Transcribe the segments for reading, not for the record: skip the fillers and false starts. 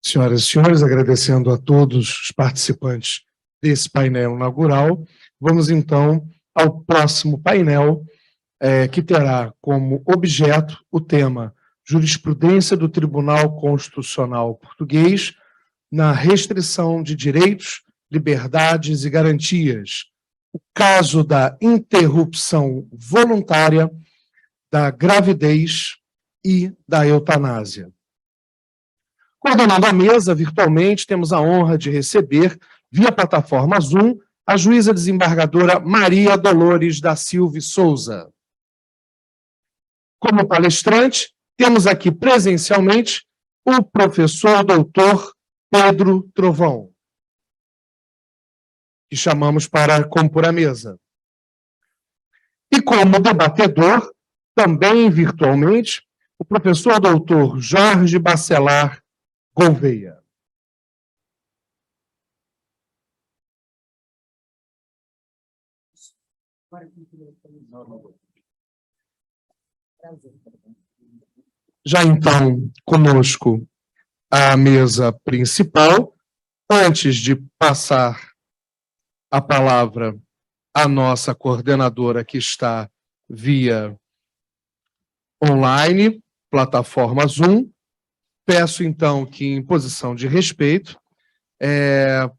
Senhoras e senhores, agradecendo a todos os participantes desse painel inaugural, vamos então ao próximo painel, que terá como objeto o tema Jurisprudência do Tribunal Constitucional Português na restrição de direitos, liberdades e garantias. O caso da interrupção voluntária, da gravidez e da eutanásia. Coordenando a mesa virtualmente, temos a honra de receber, via plataforma Zoom, a juíza desembargadora Maria Dolores da Silva e Souza. Como palestrante, temos aqui presencialmente o professor doutor Pedro Trovão, que chamamos para compor a mesa. E como debatedor, também virtualmente, o professor doutor Jorge Bacelar Gouveia. Já então, conosco a mesa principal, antes de passar a palavra à nossa coordenadora que está via online, plataforma Zoom, peço então que, em posição de respeito,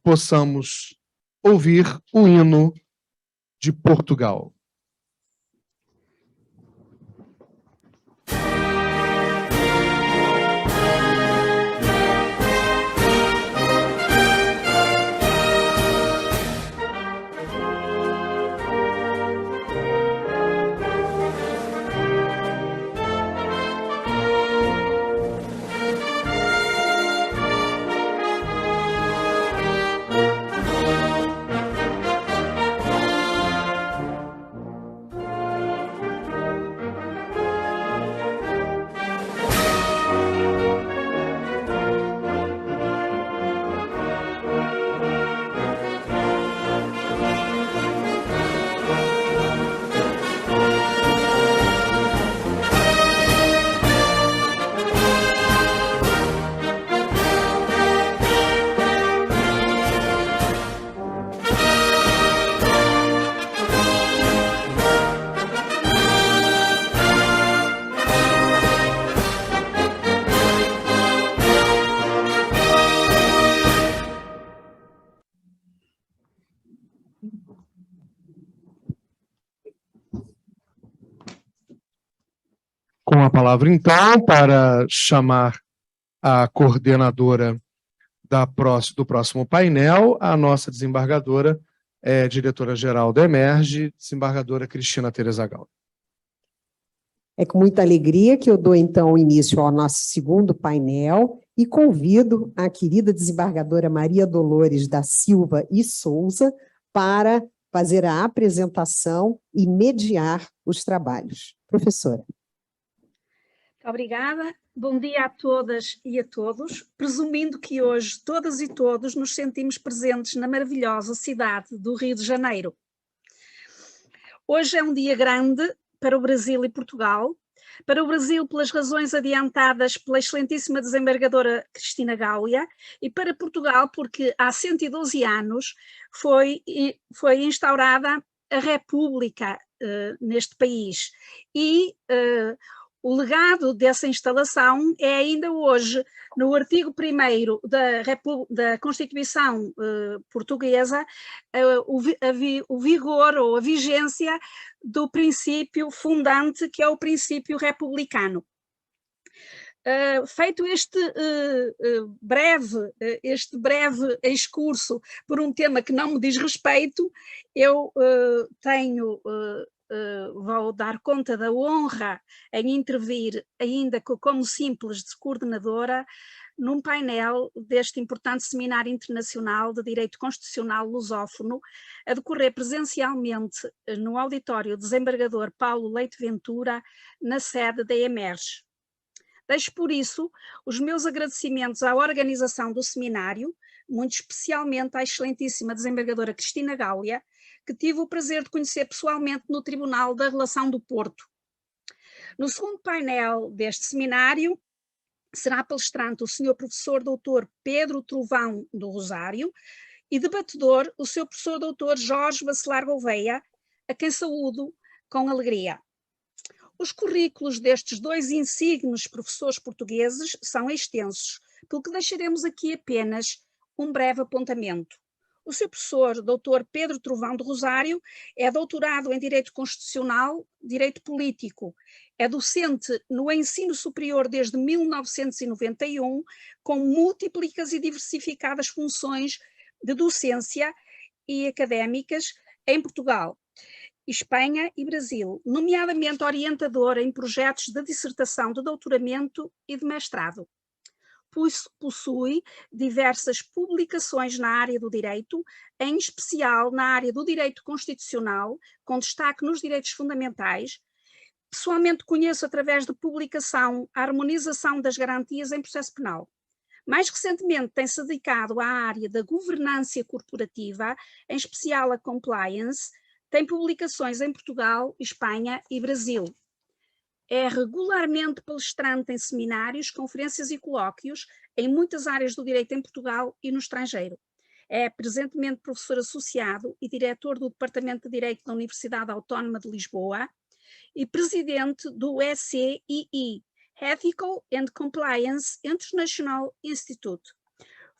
possamos ouvir o hino de Portugal. Com a palavra, então, para chamar a coordenadora do próximo painel, a nossa desembargadora, diretora-geral da Emerge, desembargadora Cristina Tereza Galo. É com muita alegria que eu dou, então, início ao nosso segundo painel e convido a querida desembargadora Maria Dolores da Silva e Souza para fazer a apresentação e mediar os trabalhos. Professora. Obrigada. Bom dia a todas e a todos. Presumindo que hoje todas e todos nos sentimos presentes na maravilhosa cidade do Rio de Janeiro. Hoje é um dia grande para o Brasil e Portugal. Para o Brasil, pelas razões adiantadas pela excelentíssima desembargadora Cristina Gáulia, e para Portugal, porque há 112 anos foi instaurada a República neste país. E o legado dessa instalação é ainda hoje, no artigo 1º da Constituição portuguesa, o vigor ou a vigência do princípio fundante, que é o princípio republicano. Feito este breve excurso por um tema que não me diz respeito, eu vou dar conta da honra em intervir, ainda como simples coordenadora, num painel deste importante seminário internacional de Direito Constitucional Lusófono, a decorrer presencialmente no auditório Desembargador Paulo Leite Ventura, na sede da Emerge. Deixo por isso os meus agradecimentos à organização do seminário, muito especialmente à excelentíssima desembargadora Cristina Gáulia, que tive o prazer de conhecer pessoalmente no Tribunal da Relação do Porto. No segundo painel deste seminário, será palestrante o Sr. Professor Dr. Pedro Trovão do Rosário e debatedor o Sr. Professor Dr. Jorge Bacelar Gouveia, a quem saúdo com alegria. Os currículos destes dois insígnes professores portugueses são extensos, pelo que deixaremos aqui apenas um breve apontamento. O Sr. Professor Dr. Pedro Trovão do Rosário é doutorado em Direito Constitucional, Direito Político. É docente no ensino superior desde 1991, com múltiplas e diversificadas funções de docência e académicas em Portugal, Espanha e Brasil, nomeadamente orientador em projetos de dissertação, de doutoramento e de mestrado. Possui diversas publicações na área do direito, em especial na área do direito constitucional, com destaque nos direitos fundamentais. Pessoalmente conheço através de publicação a harmonização das garantias em processo penal. Mais recentemente tem-se dedicado à área da governança corporativa, em especial a compliance. Tem publicações em Portugal, Espanha e Brasil. É regularmente palestrante em seminários, conferências e colóquios em muitas áreas do direito em Portugal e no estrangeiro. É presentemente professor associado e diretor do Departamento de Direito da Universidade Autónoma de Lisboa e presidente do ECII, Ethical and Compliance International Institute.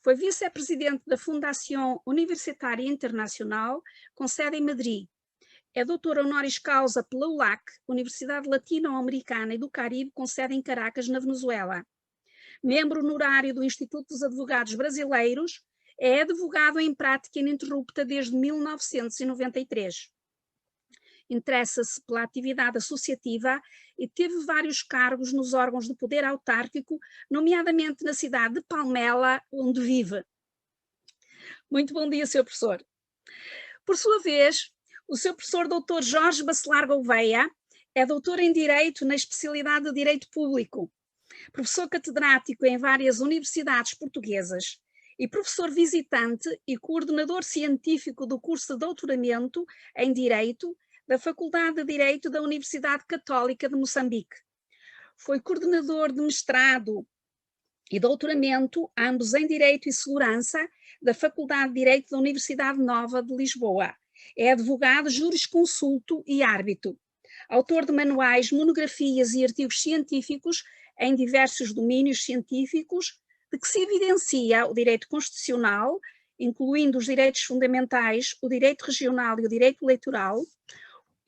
Foi vice-presidente da Fundação Universitária Internacional, com sede em Madrid. É doutor honoris causa pela ULAC, Universidade Latino-Americana e do Caribe, com sede em Caracas, na Venezuela. Membro honorário do Instituto dos Advogados Brasileiros, é advogado em prática ininterrupta desde 1993. Interessa-se pela atividade associativa e teve vários cargos nos órgãos do poder autárquico, nomeadamente na cidade de Palmela, onde vive. Muito bom dia, Sr. Professor. Por sua vez, o Sr. Professor Dr. Jorge Bacelar Gouveia é doutor em Direito na especialidade de Direito Público, professor catedrático em várias universidades portuguesas e professor visitante e coordenador científico do curso de doutoramento em Direito da Faculdade de Direito da Universidade Católica de Moçambique. Foi coordenador de mestrado e doutoramento, ambos em Direito e Segurança, da Faculdade de Direito da Universidade Nova de Lisboa. É advogado, jurisconsulto e árbitro. Autor de manuais, monografias e artigos científicos em diversos domínios científicos, de que se evidencia o direito constitucional, incluindo os direitos fundamentais, o direito regional e o direito eleitoral,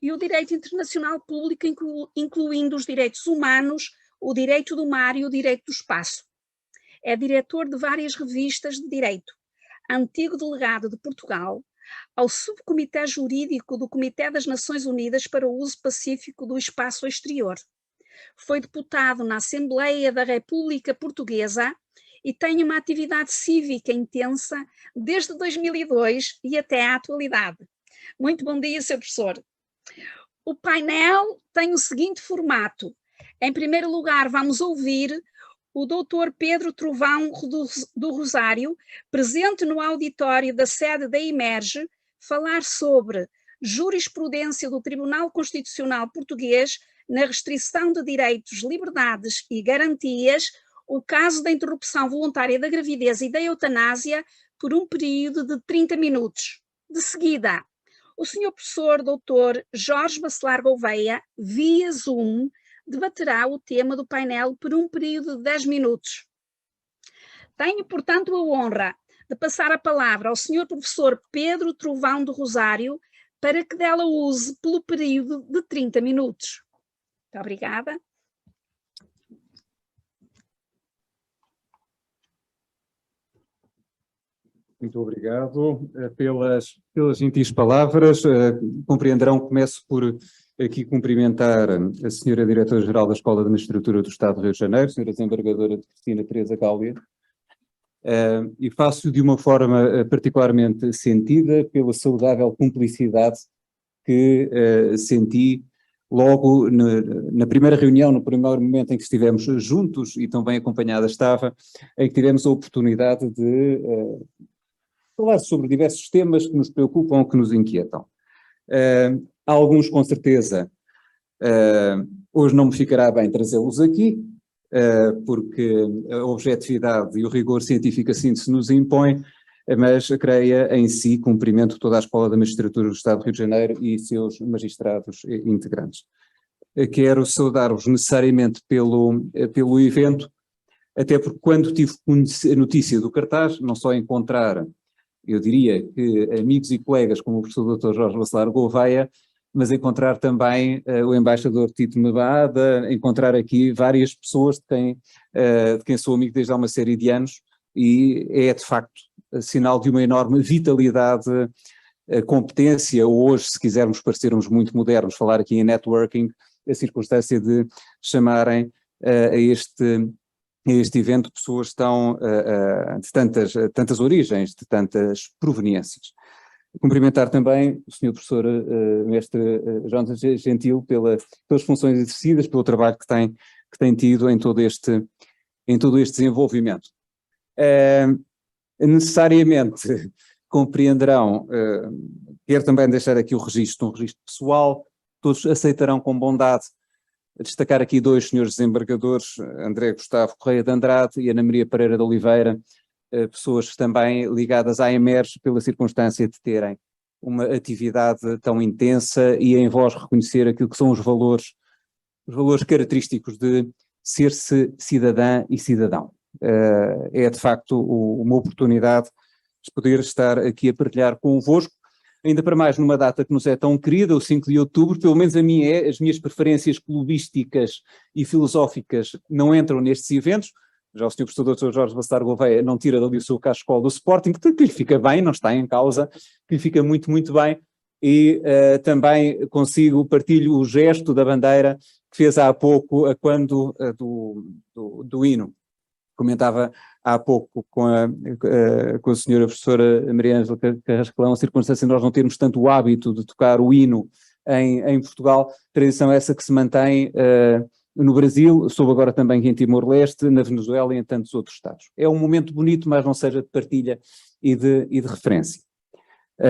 e o direito internacional público, incluindo os direitos humanos, o direito do mar e o direito do espaço. É diretor de várias revistas de direito, antigo delegado de Portugal, ao Subcomitê Jurídico do Comitê das Nações Unidas para o Uso Pacífico do Espaço Exterior. Foi deputado na Assembleia da República Portuguesa e tem uma atividade cívica intensa desde 2002 e até à atualidade. Muito bom dia, Sr. Professor. O painel tem o seguinte formato. Em primeiro lugar, vamos ouvir o Dr. Pedro Trovão do Rosário, presente no auditório da sede da IMERGE, falar sobre jurisprudência do Tribunal Constitucional Português na restrição de direitos, liberdades e garantias, o caso da interrupção voluntária da gravidez e da eutanásia por um período de 30 minutos. De seguida, o Sr. Professor Dr. Jorge Bacelar Gouveia, via Zoom, debaterá o tema do painel por um período de 10 minutos. Tenho, portanto, a honra de passar a palavra ao Sr. Professor Pedro Trovão do Rosário para que dela use pelo período de 30 minutos. Muito obrigada. Muito obrigado pelas gentis palavras. Compreenderão que começo por aqui cumprimentar a senhora Diretora-Geral da Escola de Magistratura do Estado do Rio de Janeiro, senhora Desembargadora Cristina Teresa Gáulia, e faço de uma forma particularmente sentida pela saudável cumplicidade que senti logo na primeira reunião, no primeiro momento em que estivemos juntos e tão bem acompanhada estava, em que tivemos a oportunidade de falar sobre diversos temas que nos preocupam, que nos inquietam. Alguns, com certeza, hoje não me ficará bem trazê-los aqui, porque a objetividade e o rigor científico assim se nos impõe, mas creia em si cumprimento toda a Escola da Magistratura do Estado do Rio de Janeiro e seus magistrados integrantes. Quero saudar-vos necessariamente pelo evento, até porque quando tive a notícia do cartaz, não só encontrar, eu diria que amigos e colegas como o professor Dr. Jorge Bacelar Gouveia, mas encontrar também o embaixador Tito Mabada, encontrar aqui várias pessoas de quem sou amigo desde há uma série de anos, e é de facto sinal de uma enorme vitalidade, competência, ou hoje, se quisermos parecermos muito modernos, falar aqui em networking, a circunstância de chamarem a este evento pessoas tão, de tantas origens, de tantas proveniências. Cumprimentar também o Sr. Professor Mestre Jonas Gentil pelas funções exercidas, pelo trabalho que tem tido em todo este desenvolvimento. Necessariamente compreenderão, quero também deixar aqui um registro pessoal, todos aceitarão com bondade destacar aqui dois senhores desembargadores, André Gustavo Correia de Andrade e Ana Maria Pereira de Oliveira, pessoas também ligadas à EMERGE pela circunstância de terem uma atividade tão intensa e em vós reconhecer aquilo que são os valores característicos de ser-se cidadã e cidadão. É de facto uma oportunidade de poder estar aqui a partilhar convosco, ainda para mais numa data que nos é tão querida, o 5 de outubro, pelo menos a mim as minhas preferências clubísticas e filosóficas não entram nestes eventos. Já o Sr. Professor Dr. Jorge Bacelar Gouveia não tira dali o seu cascol do Sporting, que lhe fica bem, não está em causa, que lhe fica muito, muito bem, e também partilho o gesto da bandeira que fez há pouco, quando do hino. Comentava há pouco com a senhora professora Maria Ângela Carrascalão, a circunstância de nós não termos tanto o hábito de tocar o hino em Portugal, tradição essa que se mantém no Brasil, soube agora também que em Timor-Leste, na Venezuela e em tantos outros estados. É um momento bonito, mas não seja de partilha e de referência.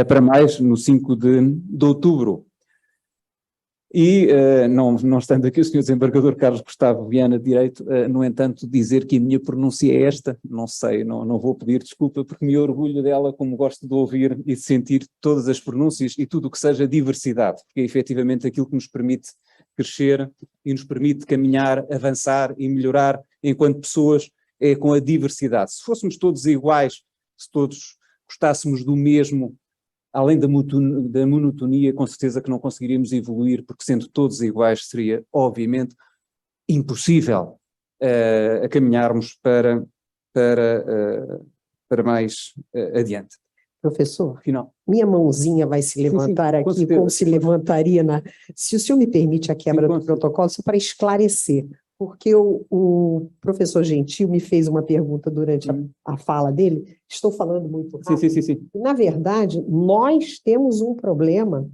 Para mais, no 5 de outubro. E, não estando aqui o Sr. Desembargador Carlos Gustavo Viana de Direito, no entanto, dizer que a minha pronúncia é esta, não sei, não vou pedir desculpa, porque me orgulho dela, como gosto de ouvir e de sentir todas as pronúncias e tudo o que seja diversidade, porque é efetivamente aquilo que nos permite crescer e nos permite caminhar, avançar e melhorar enquanto pessoas, é com a diversidade. Se fôssemos todos iguais, se todos gostássemos do mesmo, além da monotonia, com certeza que não conseguiríamos evoluir, porque sendo todos iguais seria, obviamente, impossível a caminharmos para mais adiante. Professor, Final. Minha mãozinha vai se levantar sim, aqui, como se levantaria na... Se o senhor me permite a quebra do protocolo, só para esclarecer, porque o professor Gentil me fez uma pergunta durante a fala dele, estou falando muito rápido. Sim. Na verdade, nós temos um problema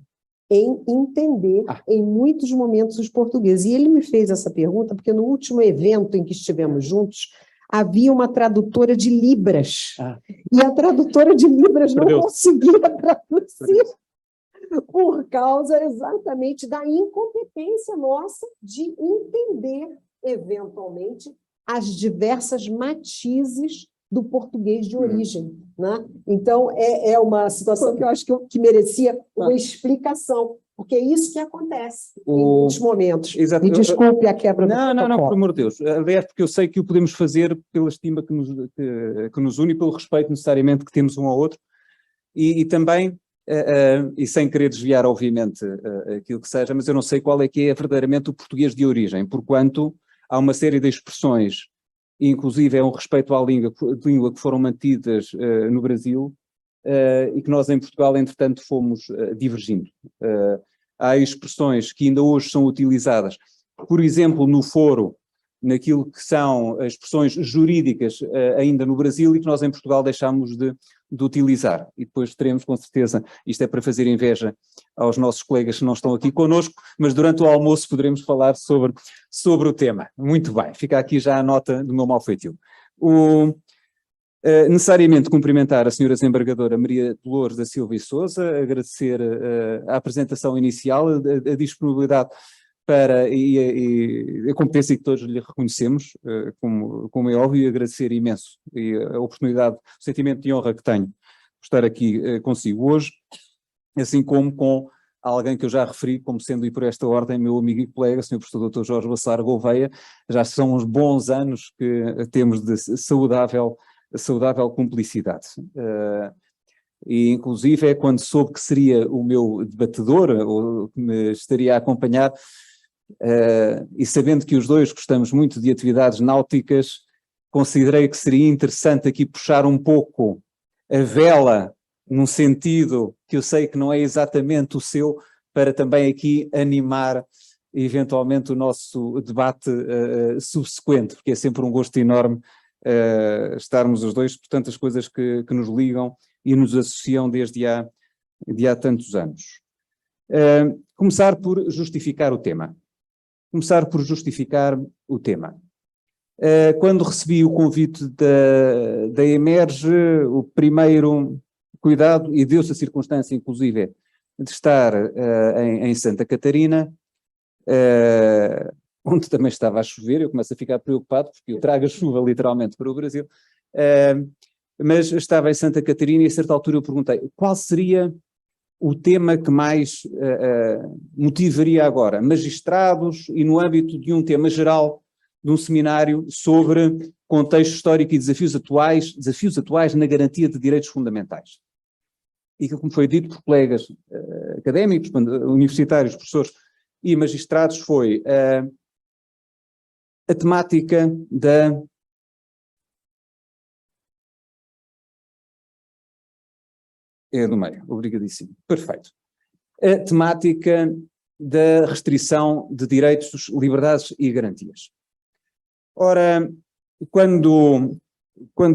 em entender em muitos momentos os portugueses. E ele me fez essa pergunta porque no último evento em que estivemos juntos, havia uma tradutora de Libras. E a tradutora de Libras não conseguia traduzir por causa exatamente da incompetência nossa de entender, eventualmente, as diversas matizes do português de origem. Né? Então, é uma situação que eu acho que merecia uma explicação, porque é isso que acontece em muitos momentos. Exato. Me desculpe a quebra do protocolo. Não, por amor de Deus. Aliás, porque eu sei que o podemos fazer pela estima que nos une, pelo respeito necessariamente que temos um ao outro, e também, e sem querer desviar, obviamente, aquilo que seja, mas eu não sei qual é que é verdadeiramente o português de origem, porquanto há uma série de expressões, inclusive é um respeito à língua que foram mantidas no Brasil, e que nós em Portugal, entretanto, fomos divergindo. Há expressões que ainda hoje são utilizadas, por exemplo, no foro, naquilo que são as expressões jurídicas ainda no Brasil e que nós em Portugal deixámos de utilizar. E depois teremos com certeza, isto é para fazer inveja aos nossos colegas que não estão aqui connosco, mas durante o almoço poderemos falar sobre o tema. Muito bem, fica aqui já a nota do meu mal-feitio. Necessariamente cumprimentar a senhora desembargadora Maria Dolores da Silva e Sousa, agradecer a apresentação inicial, a disponibilidade e a competência que todos lhe reconhecemos, como é óbvio, e agradecer imenso e a oportunidade, o sentimento de honra que tenho por estar aqui consigo hoje, assim como com alguém que eu já referi como sendo, e por esta ordem, meu amigo e colega, Sr. Professor Dr. Jorge Bacelar Gouveia. Já são uns bons anos que temos de saudável cumplicidade. E inclusive quando soube que seria o meu debatedor, ou que me estaria a acompanhar, e sabendo que os dois gostamos muito de atividades náuticas, considerei que seria interessante aqui puxar um pouco a vela, num sentido que eu sei que não é exatamente o seu, para também aqui animar eventualmente o nosso debate subsequente, porque é sempre um gosto enorme estarmos os dois por tantas coisas que nos ligam e nos associam desde há tantos anos. Começar por justificar o tema. Quando recebi o convite da Emerge, o primeiro cuidado, e deu-se a circunstância inclusive de estar em Santa Catarina, onde também estava a chover, eu começo a ficar preocupado porque eu trago a chuva literalmente para o Brasil, mas estava em Santa Catarina e a certa altura eu perguntei qual seria o tema que mais motivaria agora magistrados e no âmbito de um tema geral de um seminário sobre contexto histórico e desafios atuais na garantia de direitos fundamentais. E que, como foi dito por colegas académicos, universitários, professores e magistrados, foi a temática da... É do meio, obrigadíssimo. Perfeito. A temática da restrição de direitos, liberdades e garantias. Ora, quando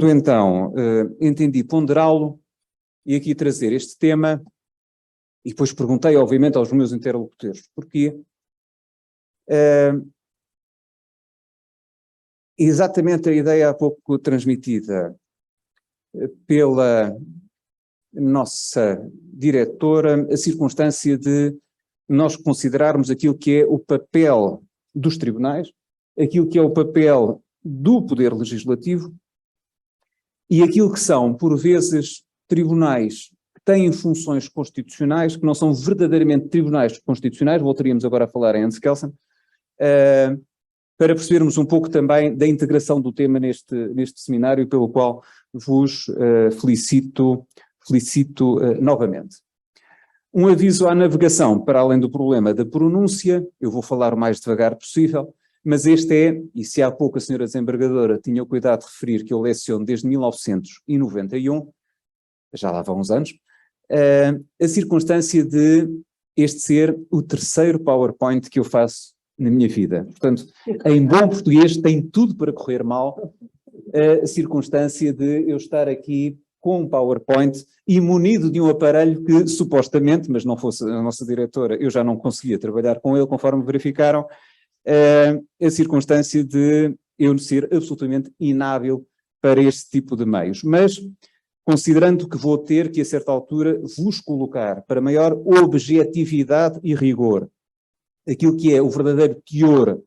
então entendi ponderá-lo e aqui trazer este tema, e depois perguntei, obviamente, aos meus interlocutores porquê, exatamente a ideia há pouco transmitida pela nossa diretora, a circunstância de nós considerarmos aquilo que é o papel dos tribunais, aquilo que é o papel do Poder Legislativo e aquilo que são, por vezes, tribunais que têm funções constitucionais, que não são verdadeiramente tribunais constitucionais, voltaríamos agora a falar em Hans Kelsen, para percebermos um pouco também da integração do tema neste seminário, pelo qual vos felicito novamente. Um aviso à navegação, para além do problema da pronúncia, eu vou falar o mais devagar possível, mas este é, e se há pouco a senhora desembargadora tinha o cuidado de referir que eu leciono desde 1991, já lá vão uns anos, a circunstância de este ser o terceiro PowerPoint que eu faço na minha vida. Portanto, em bom português, tem tudo para correr mal a circunstância de eu estar aqui com um PowerPoint e munido de um aparelho que supostamente, mas não fosse a nossa diretora, eu já não conseguia trabalhar com ele, conforme verificaram, a circunstância de eu ser absolutamente inábil para este tipo de meios. Mas, considerando que vou ter que, a certa altura, vos colocar para maior objetividade e rigor aquilo que é o verdadeiro teor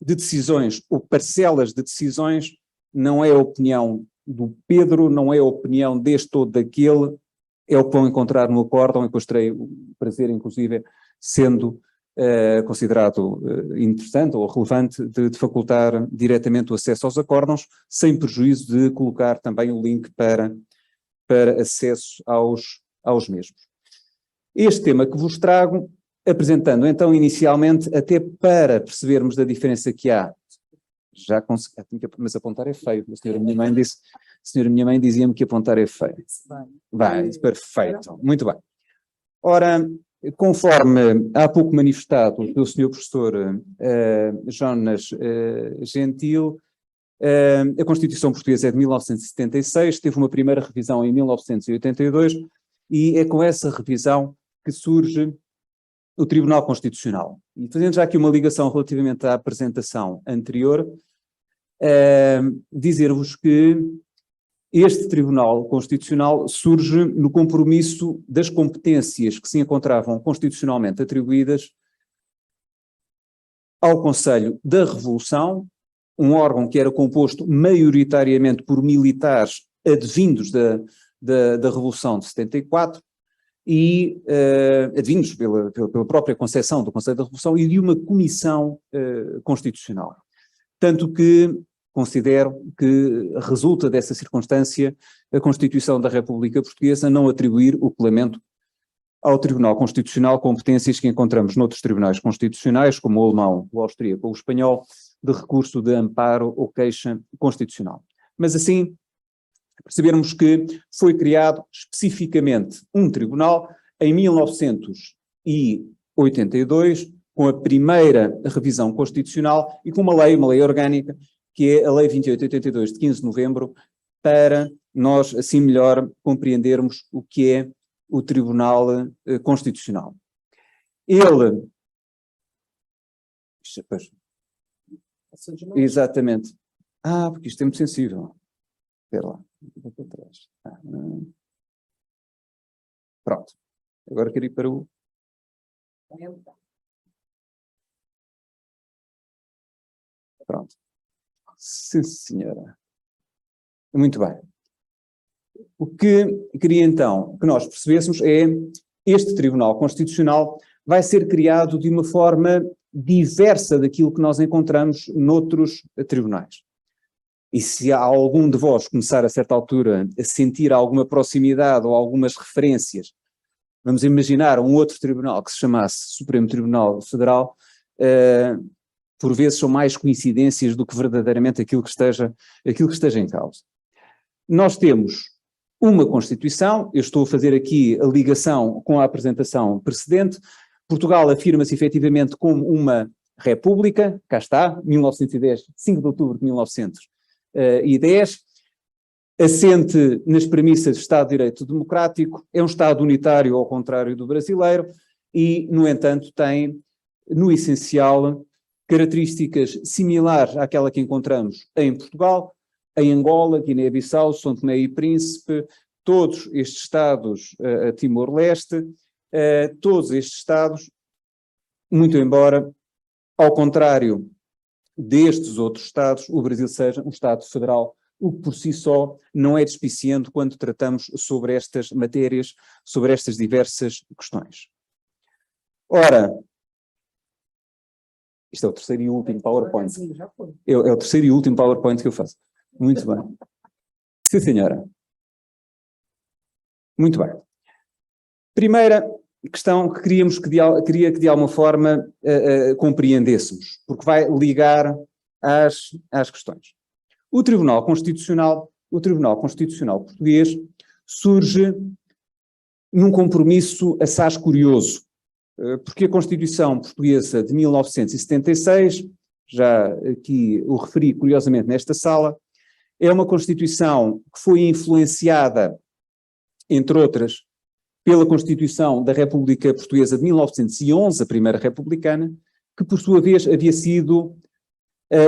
de decisões ou parcelas de decisões, não é a opinião do Pedro, não é a opinião deste ou daquele, é o que vão encontrar no acórdão, e depois terei o prazer, inclusive, sendo considerado interessante ou relevante, de facultar diretamente o acesso aos acórdãos, sem prejuízo de colocar também o link para acesso aos mesmos. Este tema que vos trago, apresentando então inicialmente, até para percebermos da diferença que há, já consegui, mas apontar é feio, a senhora minha mãe dizia-me que apontar é feio. Vai, perfeito, muito bem. Ora, conforme há pouco manifestado pelo Sr. Professor Jonas Gentil, a Constituição Portuguesa é de 1976, teve uma primeira revisão em 1982 e é com essa revisão que surge o Tribunal Constitucional. E fazendo já aqui uma ligação relativamente à apresentação anterior, dizer-vos que este Tribunal Constitucional surge no compromisso das competências que se encontravam constitucionalmente atribuídas ao Conselho da Revolução, um órgão que era composto maioritariamente por militares advindos da Revolução de 74, e advindos pela própria concepção do Conselho da Revolução e de uma comissão constitucional. Tanto que considero que resulta dessa circunstância a Constituição da República Portuguesa não atribuir o Parlamento ao Tribunal Constitucional competências que encontramos noutros tribunais constitucionais, como o alemão, o austríaco ou o espanhol, de recurso de amparo ou queixa constitucional. Mas assim, percebermos que foi criado especificamente um tribunal em 1982, com a primeira revisão constitucional e com uma lei orgânica, que é a Lei 2882 de 15 de novembro, para nós assim melhor compreendermos o que é o Tribunal Constitucional. Ele... Exatamente. Porque isto é muito sensível. Espera lá. Pronto. Agora quero ir para o... Pronto. Sim, senhora. Muito bem. O que queria então que nós percebêssemos é este Tribunal Constitucional vai ser criado de uma forma diversa daquilo que nós encontramos noutros tribunais. E se há algum de vós começar a certa altura a sentir alguma proximidade ou algumas referências, vamos imaginar um outro tribunal que se chamasse Supremo Tribunal Federal, por vezes são mais coincidências do que verdadeiramente aquilo que esteja em causa. Nós temos uma Constituição, eu estou a fazer aqui a ligação com a apresentação precedente. Portugal afirma-se efetivamente como uma república, cá está, 1910, 5 de outubro de 1910, assente nas premissas de Estado de Direito Democrático, é um Estado unitário ao contrário do brasileiro e, no entanto, tem, no essencial, características similares àquela que encontramos em Portugal, em Angola, Guiné-Bissau, São Tomé e Príncipe, todos estes Estados, Timor-Leste, todos estes Estados, muito embora, ao contrário destes outros Estados, o Brasil seja um Estado federal, o que por si só não é despiciente quando tratamos sobre estas matérias, sobre estas diversas questões. Ora, isto é o terceiro e último PowerPoint. É o terceiro e último PowerPoint que eu faço. Muito bem. Sim, senhora. Muito bem. Primeira questão que queria que de alguma forma compreendêssemos, porque vai ligar às questões. O Tribunal Constitucional português surge num compromisso assaz curioso, porque a Constituição Portuguesa de 1976, já aqui o referi curiosamente nesta sala, é uma Constituição que foi influenciada, entre outras, pela Constituição da República Portuguesa de 1911, a primeira republicana, que por sua vez havia sido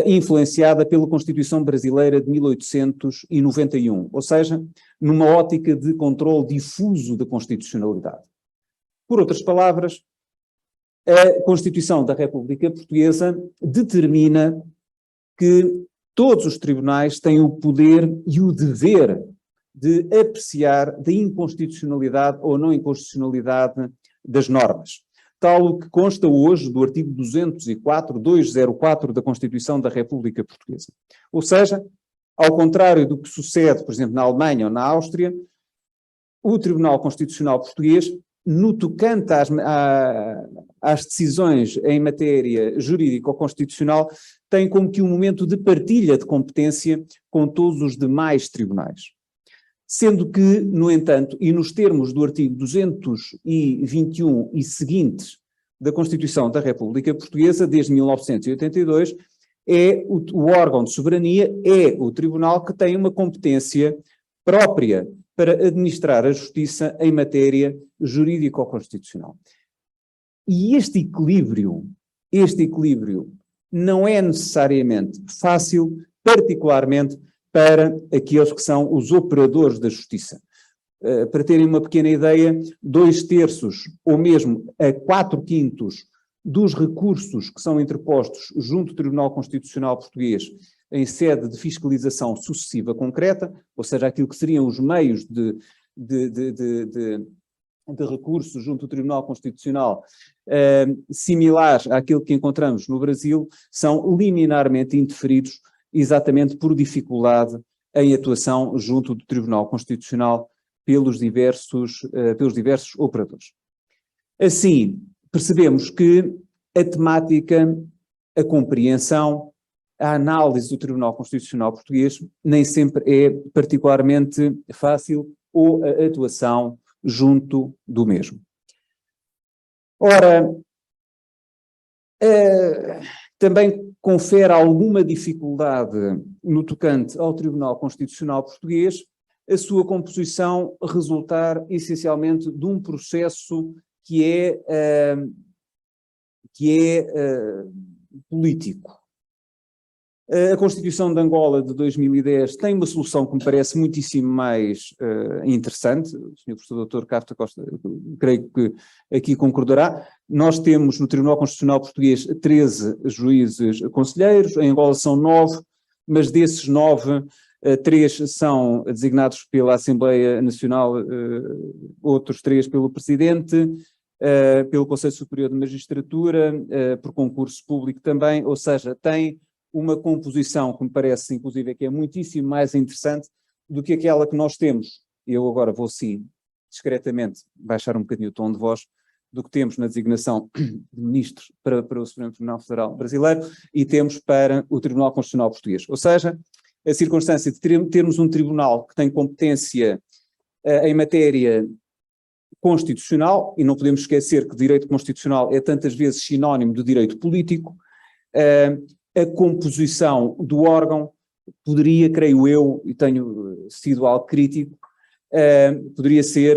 influenciada pela Constituição Brasileira de 1891, ou seja, numa ótica de controle difuso da constitucionalidade. Por outras palavras, a Constituição da República Portuguesa determina que todos os tribunais têm o poder e o dever de apreciar da inconstitucionalidade ou não inconstitucionalidade das normas. Tal o que consta hoje do artigo 204 da Constituição da República Portuguesa. Ou seja, ao contrário do que sucede, por exemplo, na Alemanha ou na Áustria, o Tribunal Constitucional Português, no tocante às decisões em matéria jurídico-constitucional, tem como que um momento de partilha de competência com todos os demais tribunais. Sendo que, no entanto, e nos termos do artigo 221 e seguintes da Constituição da República Portuguesa, desde 1982, o órgão de soberania é o tribunal que tem uma competência própria para administrar a justiça em matéria jurídico-constitucional. E este equilíbrio não é necessariamente fácil, particularmente para aqueles que são os operadores da justiça. Para terem uma pequena ideia, 2/3 ou mesmo a 4/5 dos recursos que são interpostos junto do Tribunal Constitucional Português em sede de fiscalização sucessiva concreta, ou seja, aquilo que seriam os meios de recursos junto do Tribunal Constitucional, similares àquilo que encontramos no Brasil, são liminarmente interferidos exatamente por dificuldade em atuação junto do Tribunal Constitucional pelos diversos operadores. Assim, percebemos que a temática, a compreensão, a análise do Tribunal Constitucional Português nem sempre é particularmente fácil, ou a atuação junto do mesmo. Ora, também confere alguma dificuldade no tocante ao Tribunal Constitucional Português a sua composição resultar essencialmente de um processo que é político. A Constituição de Angola de 2010 tem uma solução que me parece muitíssimo mais interessante. O Sr. Professor Dr. Cafta Costa, creio que aqui concordará. Nós temos no Tribunal Constitucional Português 13 juízes conselheiros, em Angola são 9, mas desses 9, 3 são designados pela Assembleia Nacional, outros 3 pelo Presidente, pelo Conselho Superior de Magistratura, por concurso público também, ou seja, tem uma composição que me parece, inclusive, que é muitíssimo mais interessante do que aquela que nós temos. Eu agora vou, sim, discretamente, baixar um bocadinho o tom de voz, do que temos na designação de ministros para o Supremo Tribunal Federal Brasileiro e temos para o Tribunal Constitucional Português. Ou seja, a circunstância de termos um tribunal que tem competência em matéria constitucional, e não podemos esquecer que o direito constitucional é tantas vezes sinónimo do direito político, a composição do órgão poderia, creio eu, e tenho sido algo crítico, poderia ser,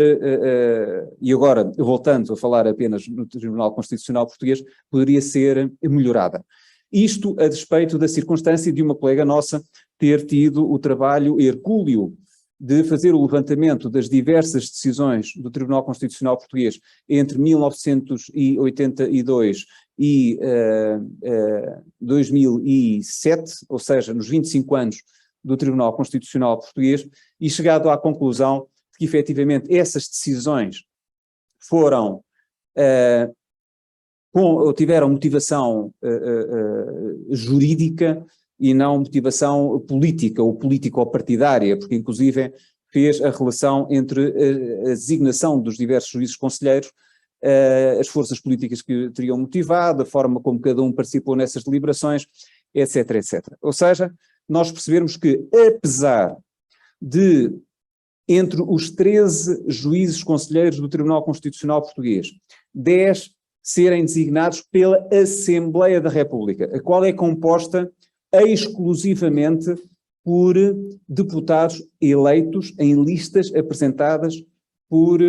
e agora voltando a falar apenas no Tribunal Constitucional Português, poderia ser melhorada. Isto a despeito da circunstância de uma colega nossa ter tido o trabalho hercúleo de fazer o levantamento das diversas decisões do Tribunal Constitucional Português entre 1982 e 2007, ou seja, nos 25 anos do Tribunal Constitucional Português, e chegado à conclusão de que efetivamente essas decisões tiveram motivação jurídica e não motivação política ou político-partidária, porque inclusive fez a relação entre a designação dos diversos juízes conselheiros, as forças políticas que teriam motivado, a forma como cada um participou nessas deliberações, etc, etc. Ou seja, nós percebemos que, apesar de, entre os 13 juízes conselheiros do Tribunal Constitucional Português, 10 serem designados pela Assembleia da República, a qual é composta exclusivamente por deputados eleitos em listas apresentadas por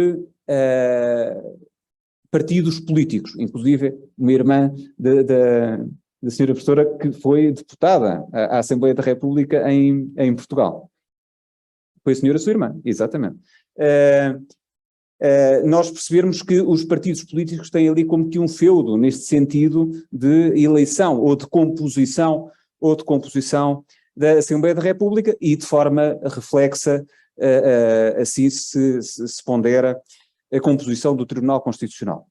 partidos políticos, inclusive uma irmã da senhora professora que foi deputada à Assembleia da República em Portugal. Foi a senhora sua irmã, exatamente. Nós percebermos que os partidos políticos têm ali como que um feudo neste sentido de eleição ou de composição da Assembleia da República e de forma reflexa assim se pondera a composição do Tribunal Constitucional.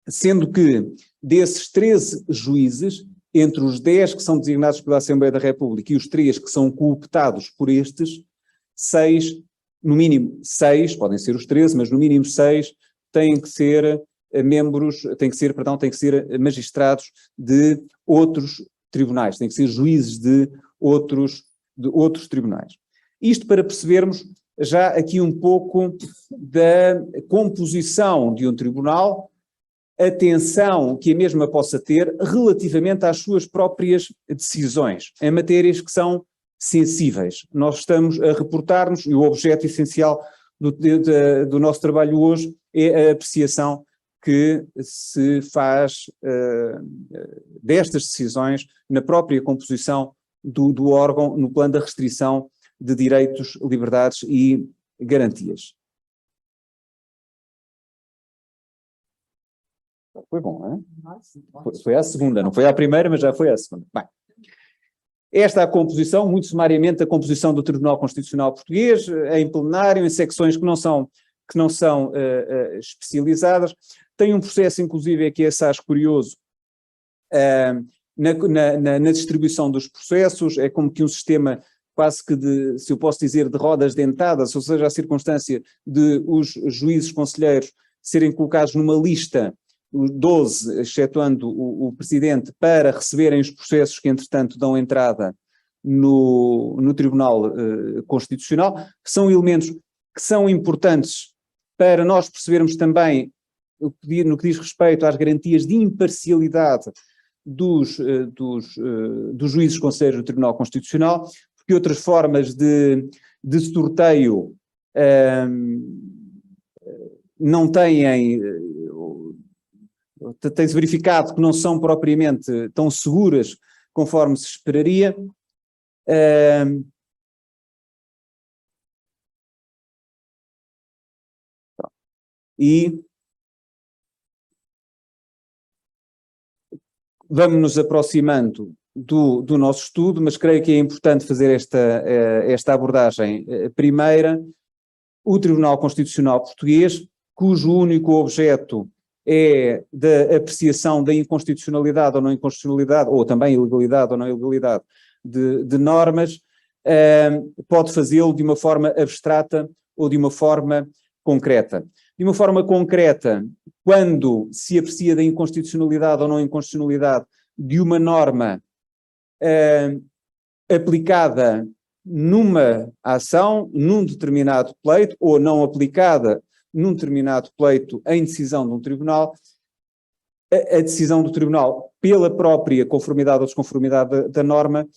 Sendo que desses 13 juízes, entre os 10 que são designados pela Assembleia da República e os 3 que são cooptados por estes, 6, no mínimo 6, podem ser os 13, mas no mínimo 6 têm que ser têm que ser magistrados de outros tribunais, têm que ser juízes de outros tribunais. Isto para percebermos já aqui um pouco da composição de um tribunal, a tensão que a mesma possa ter relativamente às suas próprias decisões, em matérias que são sensíveis. Nós estamos a reportar-nos, e o objeto essencial do nosso trabalho hoje é a apreciação que se faz destas decisões na própria composição do órgão, no plano da restrição de direitos, liberdades e garantias. Foi bom, hein? Foi a segunda, não foi a primeira, mas já foi a segunda. Bem, esta é a composição, muito sumariamente, a composição do Tribunal Constitucional Português, em plenário, em secções que não são especializadas. Tem um processo, inclusive, aqui assaz curioso, na distribuição dos processos, é como que um sistema quase que de, se eu posso dizer, de rodas dentadas, ou seja, a circunstância de os juízes conselheiros serem colocados numa lista, 12, excetuando o presidente, para receberem os processos que, entretanto, dão entrada no Tribunal Constitucional, que são elementos que são importantes para nós percebermos também, no que diz respeito às garantias de imparcialidade dos juízes conselheiros do Tribunal Constitucional, porque outras formas de sorteio não têm, tem-se verificado que não são propriamente tão seguras conforme se esperaria. E vamos nos aproximando do nosso estudo, mas creio que é importante fazer esta abordagem primeira. O Tribunal Constitucional Português, cujo único objeto é da apreciação da inconstitucionalidade ou não inconstitucionalidade, ou também ilegalidade ou não ilegalidade de normas, pode fazê-lo de uma forma abstrata ou de uma forma concreta. De uma forma concreta, quando se aprecia da inconstitucionalidade ou não inconstitucionalidade de uma norma aplicada numa ação, num determinado pleito, ou não aplicada num determinado pleito em decisão de um tribunal, a decisão do tribunal, pela própria conformidade ou desconformidade da norma,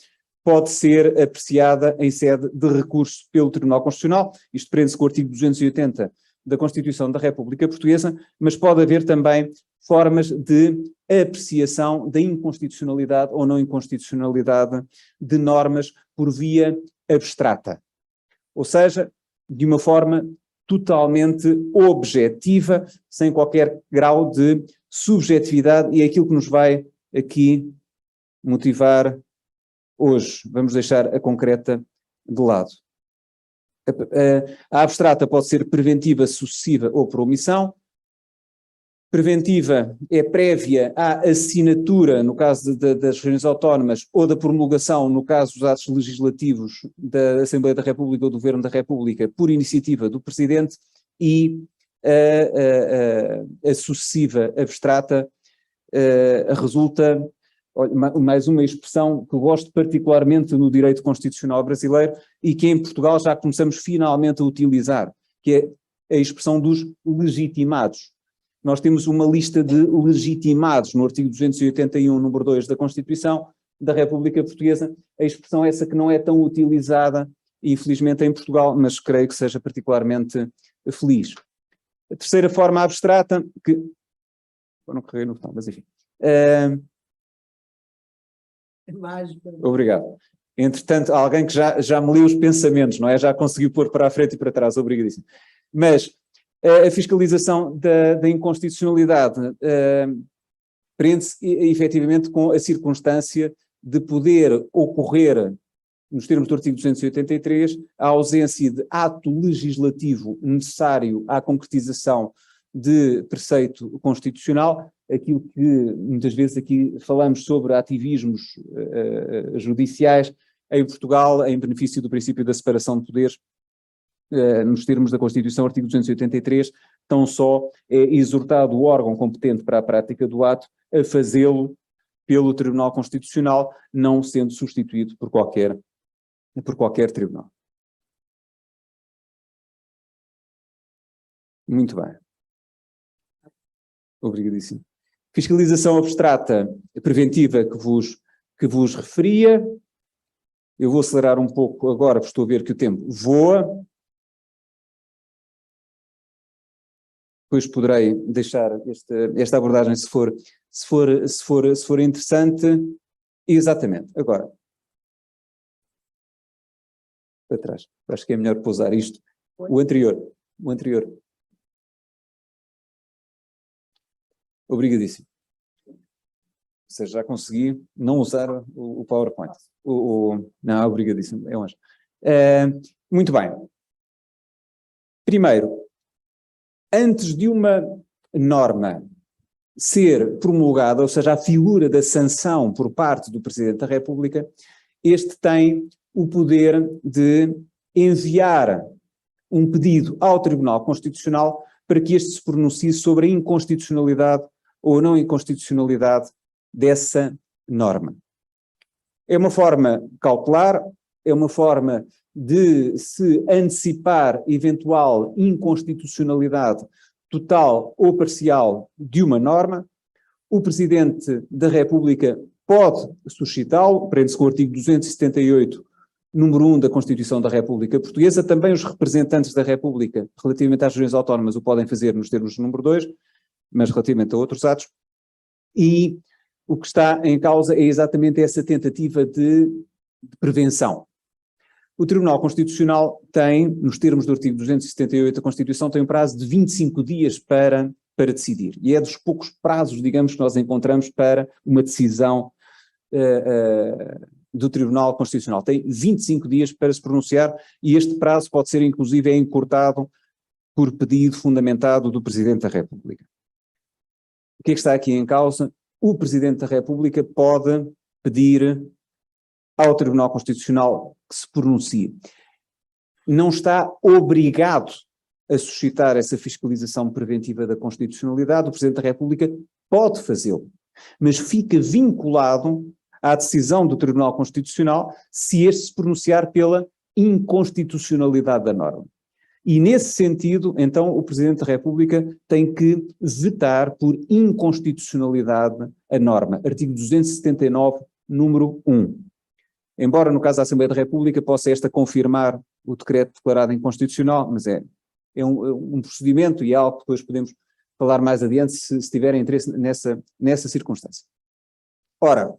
pode ser apreciada em sede de recurso pelo Tribunal Constitucional. Isto prende-se com o artigo 280 da Constituição da República Portuguesa, mas pode haver também formas de apreciação da inconstitucionalidade ou não inconstitucionalidade de normas por via abstrata. Ou seja, de uma forma totalmente objetiva, sem qualquer grau de subjetividade, e é aquilo que nos vai aqui motivar hoje. Vamos deixar a concreta de lado. A abstrata pode ser preventiva, sucessiva ou por omissão. Preventiva é prévia à assinatura, no caso das regiões autónomas, ou da promulgação, no caso dos atos legislativos da Assembleia da República ou do Governo da República, por iniciativa do Presidente, e a sucessiva abstrata resulta, mais uma expressão que eu gosto particularmente no direito constitucional brasileiro e que em Portugal já começamos finalmente a utilizar, que é a expressão dos legitimados. Nós temos uma lista de legitimados no artigo 281, número 2 da Constituição da República Portuguesa, a expressão essa que não é tão utilizada, infelizmente, em Portugal, mas creio que seja particularmente feliz. A terceira forma abstrata, que... Eu não carreguei no botão, mas enfim. Obrigado. Entretanto, alguém que já me leu os pensamentos, não é? Já conseguiu pôr para a frente e para trás, obrigadíssimo. Mas a fiscalização da inconstitucionalidade prende-se efetivamente com a circunstância de poder ocorrer, nos termos do artigo 283, a ausência de ato legislativo necessário à concretização de preceito constitucional, aquilo que muitas vezes aqui falamos sobre ativismos judiciais em Portugal, em benefício do princípio da separação de poderes, nos termos da Constituição, artigo 283, tão só é exortado o órgão competente para a prática do ato a fazê-lo pelo Tribunal Constitucional, não sendo substituído por qualquer tribunal. Muito bem. Obrigadíssimo. Fiscalização abstrata preventiva que vos referia. Eu vou acelerar um pouco agora, porque estou a ver que o tempo voa. Depois poderei deixar esta abordagem se for interessante. Exatamente. Agora, para trás. Acho que é melhor pousar isto. O anterior. Obrigadíssimo. Ou seja, já consegui não usar o PowerPoint. Não, obrigadíssimo, é um anjo. Muito bem. Primeiro, antes de uma norma ser promulgada, ou seja, a figura da sanção por parte do Presidente da República, este tem o poder de enviar um pedido ao Tribunal Constitucional para que este se pronuncie sobre a inconstitucionalidade ou não inconstitucionalidade dessa norma. É uma forma cautelar, é uma forma de se antecipar eventual inconstitucionalidade total ou parcial de uma norma. O Presidente da República pode suscitá-lo, prende-se com o artigo 278, número 1 da Constituição da República Portuguesa. Também os representantes da República, relativamente às regiões autónomas, o podem fazer nos termos do número 2, mas relativamente a outros atos. E o que está em causa é exatamente essa tentativa de prevenção. O Tribunal Constitucional tem, nos termos do artigo 278 da Constituição, tem um prazo de 25 dias para decidir. E é dos poucos prazos, digamos, que nós encontramos para uma decisão do Tribunal Constitucional. Tem 25 dias para se pronunciar e este prazo pode ser, inclusive, encurtado por pedido fundamentado do Presidente da República. O que é que está aqui em causa? O Presidente da República pode pedir ao Tribunal Constitucional que se pronuncie. Não está obrigado a suscitar essa fiscalização preventiva da constitucionalidade. O Presidente da República pode fazê-lo, mas fica vinculado à decisão do Tribunal Constitucional se este se pronunciar pela inconstitucionalidade da norma. E nesse sentido, então, o Presidente da República tem que vetar por inconstitucionalidade a norma. Artigo 279, número 1. Embora, no caso da Assembleia da República, possa esta confirmar o decreto declarado inconstitucional, mas é um procedimento e é algo que depois podemos falar mais adiante se tiverem interesse nessa circunstância. Ora,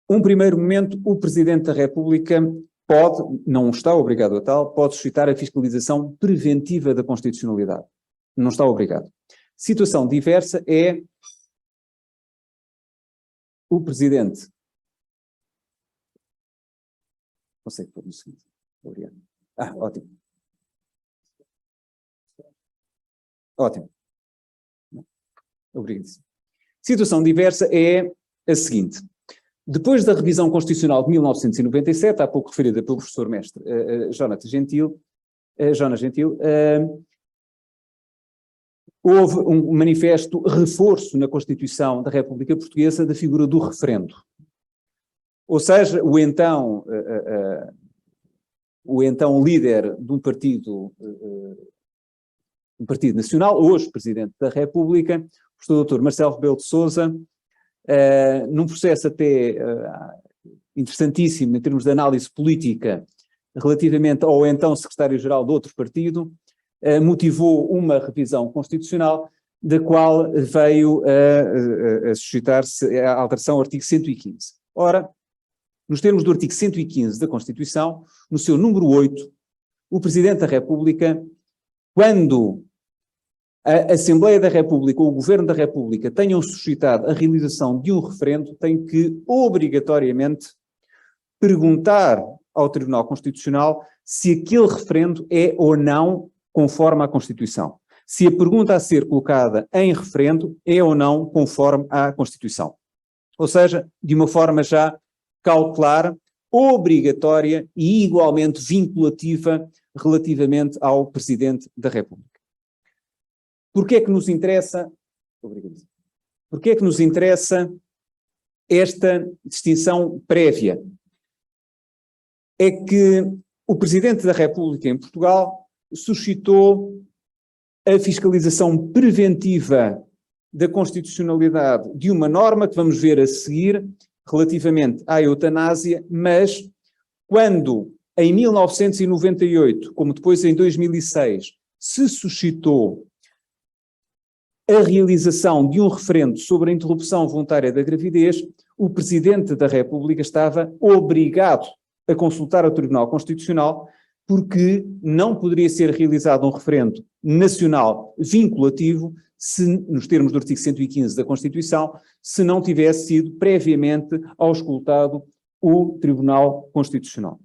um primeiro momento, o Presidente da República pode, não está obrigado a tal, pode suscitar a fiscalização preventiva da constitucionalidade. Não está obrigado. Situação diversa é o Presidente. Consegue pôr no seguinte. Obrigado. Ótimo. Ótimo. Obrigado. Situação diversa é a seguinte. Depois da revisão constitucional de 1997, há pouco referida pelo professor mestre Jonas Gentil, houve um manifesto reforço na Constituição da República Portuguesa da figura do referendo. Ou seja, o então líder de um partido nacional, hoje Presidente da República, o professor Dr. Marcelo Rebelo de Sousa, num processo até interessantíssimo em termos de análise política relativamente ao então secretário-geral de outro partido, motivou uma revisão constitucional da qual veio a suscitar-se a alteração ao artigo 115. Ora, nos termos do artigo 115 da Constituição, no seu número 8, o Presidente da República, quando a Assembleia da República ou o Governo da República tenham suscitado a realização de um referendo, tem que obrigatoriamente perguntar ao Tribunal Constitucional se aquele referendo é ou não conforme à Constituição. Se a pergunta a ser colocada em referendo é ou não conforme à Constituição. Ou seja, de uma forma já cautelar, obrigatória e igualmente vinculativa relativamente ao Presidente da República. Porquê é que nos interessa? Porquê é que nos interessa esta distinção prévia? É que o Presidente da República em Portugal suscitou a fiscalização preventiva da constitucionalidade de uma norma que vamos ver a seguir relativamente à eutanásia, mas quando em 1998, como depois em 2006, se suscitou a realização de um referendo sobre a interrupção voluntária da gravidez, o Presidente da República estava obrigado a consultar o Tribunal Constitucional porque não poderia ser realizado um referendo nacional vinculativo nos termos do artigo 115 da Constituição, se não tivesse sido previamente auscultado o Tribunal Constitucional.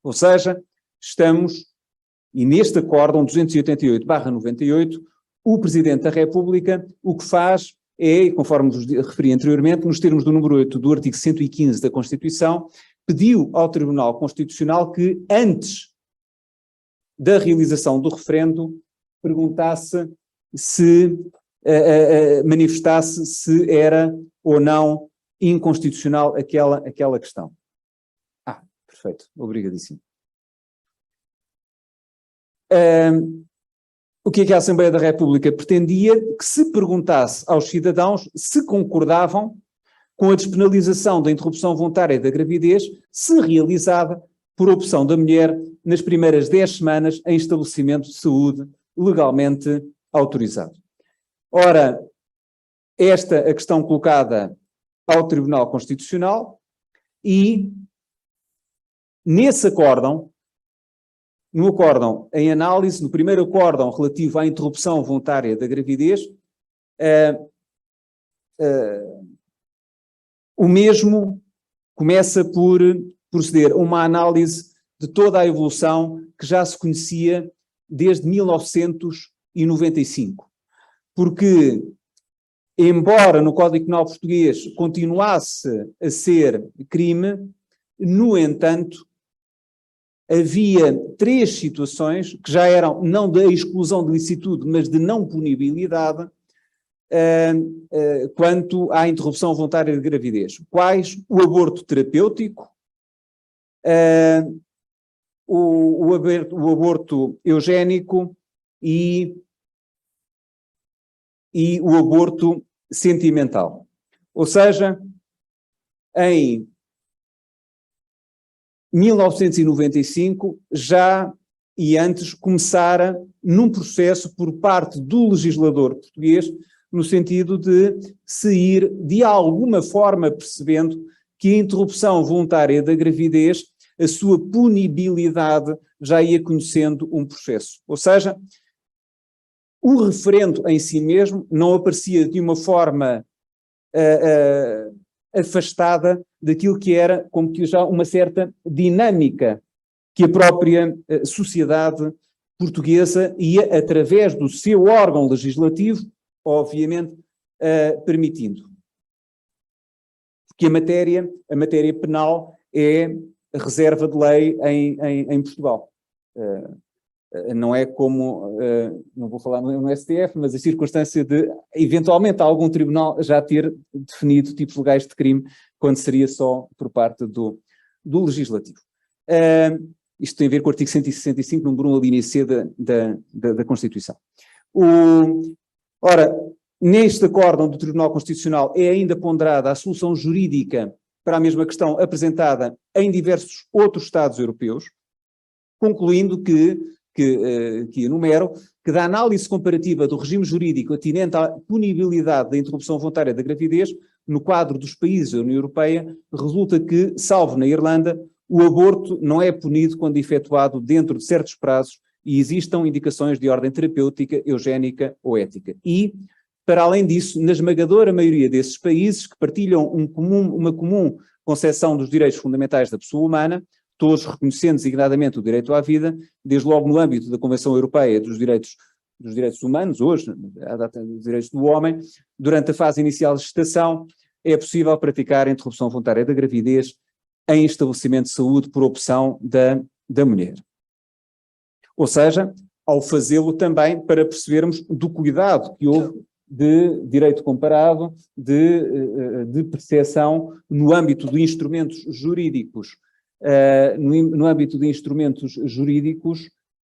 Ou seja, estamos, e neste acórdão 288/98, o Presidente da República o que faz é, conforme vos referi anteriormente, nos termos do número 8 do artigo 115 da Constituição, pediu ao Tribunal Constitucional que, antes da realização do referendo, perguntasse se, manifestasse se era ou não inconstitucional aquela questão. Perfeito, obrigadíssimo. O que é que a Assembleia da República pretendia? Que se perguntasse aos cidadãos se concordavam com a despenalização da interrupção voluntária da gravidez, se realizada por opção da mulher nas primeiras 10 semanas em estabelecimento de saúde legalmente autorizado. Ora, esta a questão colocada ao Tribunal Constitucional e nesse acórdão, no acórdão em análise, no primeiro acórdão relativo à interrupção voluntária da gravidez, o mesmo começa por proceder a uma análise de toda a evolução que já se conhecia desde 1995. Porque, embora no Código Penal português continuasse a ser crime, no entanto, havia 3 situações que já eram não da exclusão de licitude, mas de não punibilidade, quanto à interrupção voluntária de gravidez. Quais? O aborto terapêutico, o aborto eugénico e o aborto sentimental. Ou seja, em 1995, já e antes, começara num processo por parte do legislador português, no sentido de se ir, de alguma forma, percebendo que a interrupção voluntária da gravidez, a sua punibilidade já ia conhecendo um processo. Ou seja, o referendo em si mesmo não aparecia de uma forma afastada daquilo que era, como que já uma certa dinâmica que a própria sociedade portuguesa ia, através do seu órgão legislativo, obviamente, permitindo. Porque a matéria penal é reserva de lei em Portugal. Não é como, não vou falar no STF, mas a circunstância de, eventualmente, algum tribunal já ter definido tipos legais de crime, quando seria só por parte do Legislativo. Isto tem a ver com o artigo 165, número 1, a linha C da Constituição. Ora, neste acórdão do Tribunal Constitucional é ainda ponderada a solução jurídica para a mesma questão apresentada em diversos outros Estados europeus, concluindo que enumero, que da análise comparativa do regime jurídico atinente à punibilidade da interrupção voluntária da gravidez, no quadro dos países da União Europeia, resulta que, salvo na Irlanda, o aborto não é punido quando efetuado dentro de certos prazos e existam indicações de ordem terapêutica, eugénica ou ética. E, para além disso, na esmagadora maioria desses países que partilham uma comum concepção dos direitos fundamentais da pessoa humana, todos reconhecendo designadamente o direito à vida, desde logo no âmbito da Convenção Europeia dos Direitos Humanos, hoje, a data dos direitos do homem, durante a fase inicial de gestação, é possível praticar a interrupção voluntária da gravidez em estabelecimento de saúde por opção da mulher. Ou seja, ao fazê-lo também para percebermos do cuidado que houve de direito comparado, de percepção no âmbito de instrumentos jurídicos,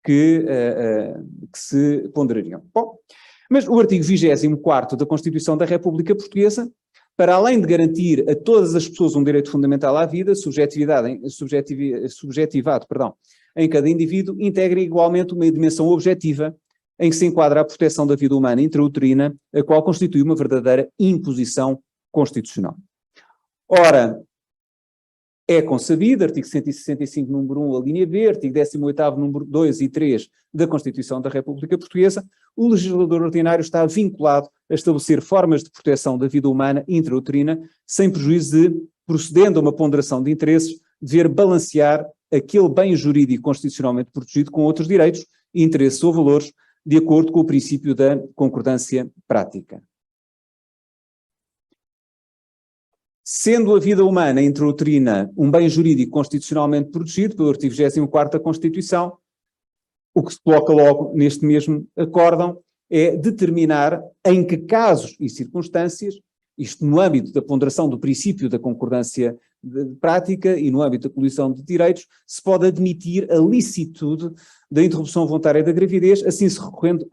que se ponderariam. Bom, mas o artigo 24º da Constituição da República Portuguesa, para além de garantir a todas as pessoas um direito fundamental à vida, subjetivado em cada indivíduo, integra igualmente uma dimensão objetiva em que se enquadra a proteção da vida humana intrauterina, a qual constitui uma verdadeira imposição constitucional. Ora, é consabido, artigo 165, número 1, a linha B, artigo 18º, número 2 e 3 da Constituição da República Portuguesa, o legislador ordinário está vinculado a estabelecer formas de proteção da vida humana intrauterina, sem prejuízo de, procedendo a uma ponderação de interesses, dever balancear aquele bem jurídico constitucionalmente protegido com outros direitos, interesses ou valores, de acordo com o princípio da concordância prática. Sendo a vida humana intrauterina um bem jurídico constitucionalmente protegido pelo artigo 24º da Constituição, o que se coloca logo neste mesmo acórdão é determinar em que casos e circunstâncias, isto no âmbito da ponderação do princípio da concordância prática e no âmbito da coligação de direitos, se pode admitir a licitude da interrupção voluntária da gravidez, assim se recorrendo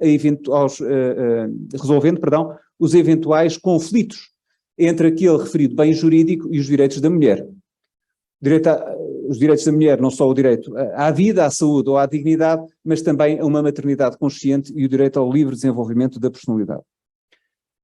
resolvendo os eventuais conflitos entre aquele referido bem jurídico e os direitos da mulher. Os direitos da mulher, não só o direito à vida, à saúde ou à dignidade, mas também a uma maternidade consciente e o direito ao livre desenvolvimento da personalidade.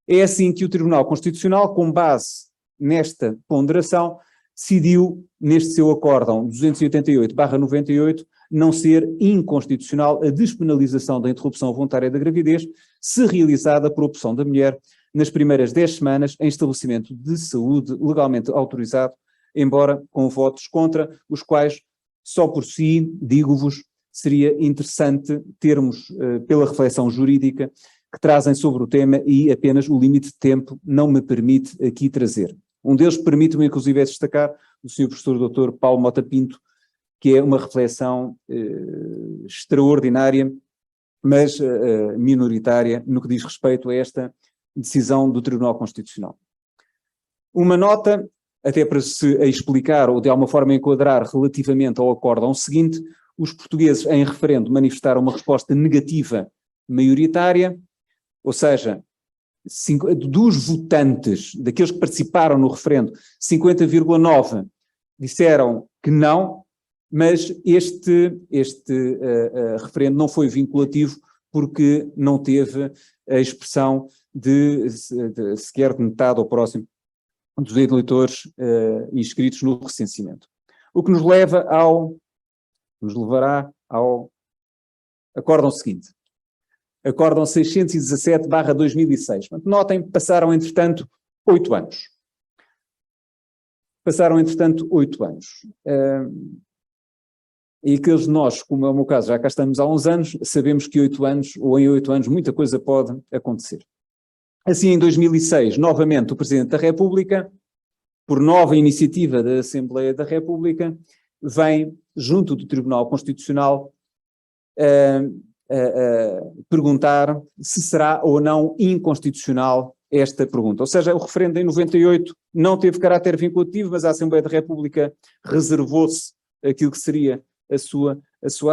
É assim que o Tribunal Constitucional, com base nesta ponderação, decidiu, neste seu acórdão 288/98, não ser inconstitucional a despenalização da interrupção voluntária da gravidez, se realizada por opção da mulher nas primeiras 10 semanas em estabelecimento de saúde legalmente autorizado, embora com votos contra, os quais, só por si, digo-vos, seria interessante termos, pela reflexão jurídica, que trazem sobre o tema e apenas o limite de tempo não me permite aqui trazer. Um deles permite-me, inclusive, destacar o Sr. Professor Dr. Paulo Mota Pinto, que é uma reflexão extraordinária, mas minoritária, no que diz respeito a esta decisão do Tribunal Constitucional. Uma nota, até para se explicar ou de alguma forma enquadrar relativamente ao acórdão seguinte, os portugueses em referendo manifestaram uma resposta negativa maioritária, ou seja, dos votantes, daqueles que participaram no referendo, 50,9 disseram que não, mas este referendo não foi vinculativo porque não teve a expressão de sequer de metade ou próximo dos eleitores inscritos no recenseamento. O que nos levará ao acórdão seguinte. Acórdão 617/2006. Notem, passaram entretanto 8 anos. E aqueles de nós, como é o meu caso, já cá estamos há uns anos, sabemos que 8 anos, ou em 8 anos, muita coisa pode acontecer. Assim, em 2006, novamente, o Presidente da República, por nova iniciativa da Assembleia da República, vem, junto do Tribunal Constitucional, perguntar se será ou não inconstitucional esta pergunta. Ou seja, o referendo em 98 não teve caráter vinculativo, mas a Assembleia da República reservou-se aquilo que seria a sua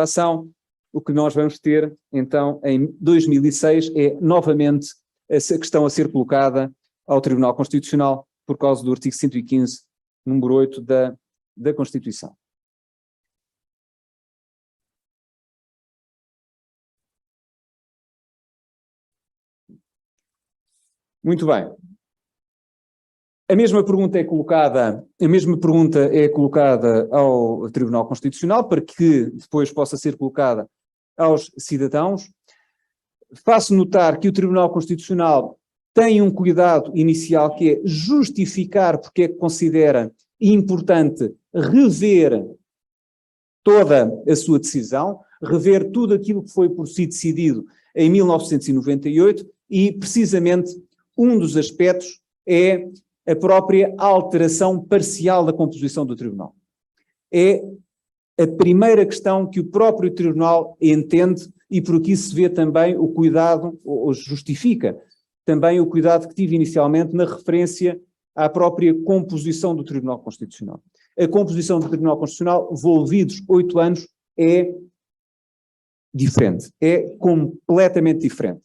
ação. O que nós vamos ter, então, em 2006 é, novamente, a questão a ser colocada ao Tribunal Constitucional por causa do artigo 115, número 8 da Constituição. Muito bem. A mesma pergunta é colocada ao Tribunal Constitucional para que depois possa ser colocada aos cidadãos. Faço notar que o Tribunal Constitucional tem um cuidado inicial que é justificar porque é que considera importante rever toda a sua decisão, rever tudo aquilo que foi por si decidido em 1998 e, precisamente, um dos aspectos é a própria alteração parcial da composição do Tribunal. É a primeira questão que o próprio Tribunal entende e por aqui se vê também o cuidado, ou justifica também o cuidado que tive inicialmente na referência à própria composição do Tribunal Constitucional. A composição do Tribunal Constitucional, envolvidos 8 anos, é diferente, é completamente diferente.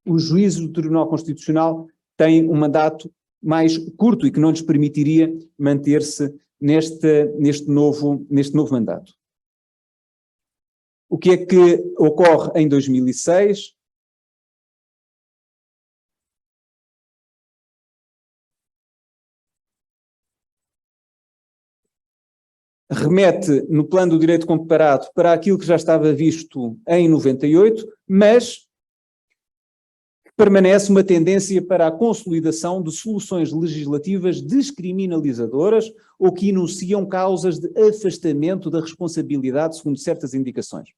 Os juízes do Tribunal Constitucional têm um mandato mais curto e que não lhes permitiria manter-se neste novo mandato. O que é que ocorre em 2006? remete no plano do direito comparado para aquilo que já estava visto em 98, mas permanece uma tendência para a consolidação de soluções legislativas descriminalizadoras ou que enunciam causas de afastamento da responsabilidade segundo certas indicações.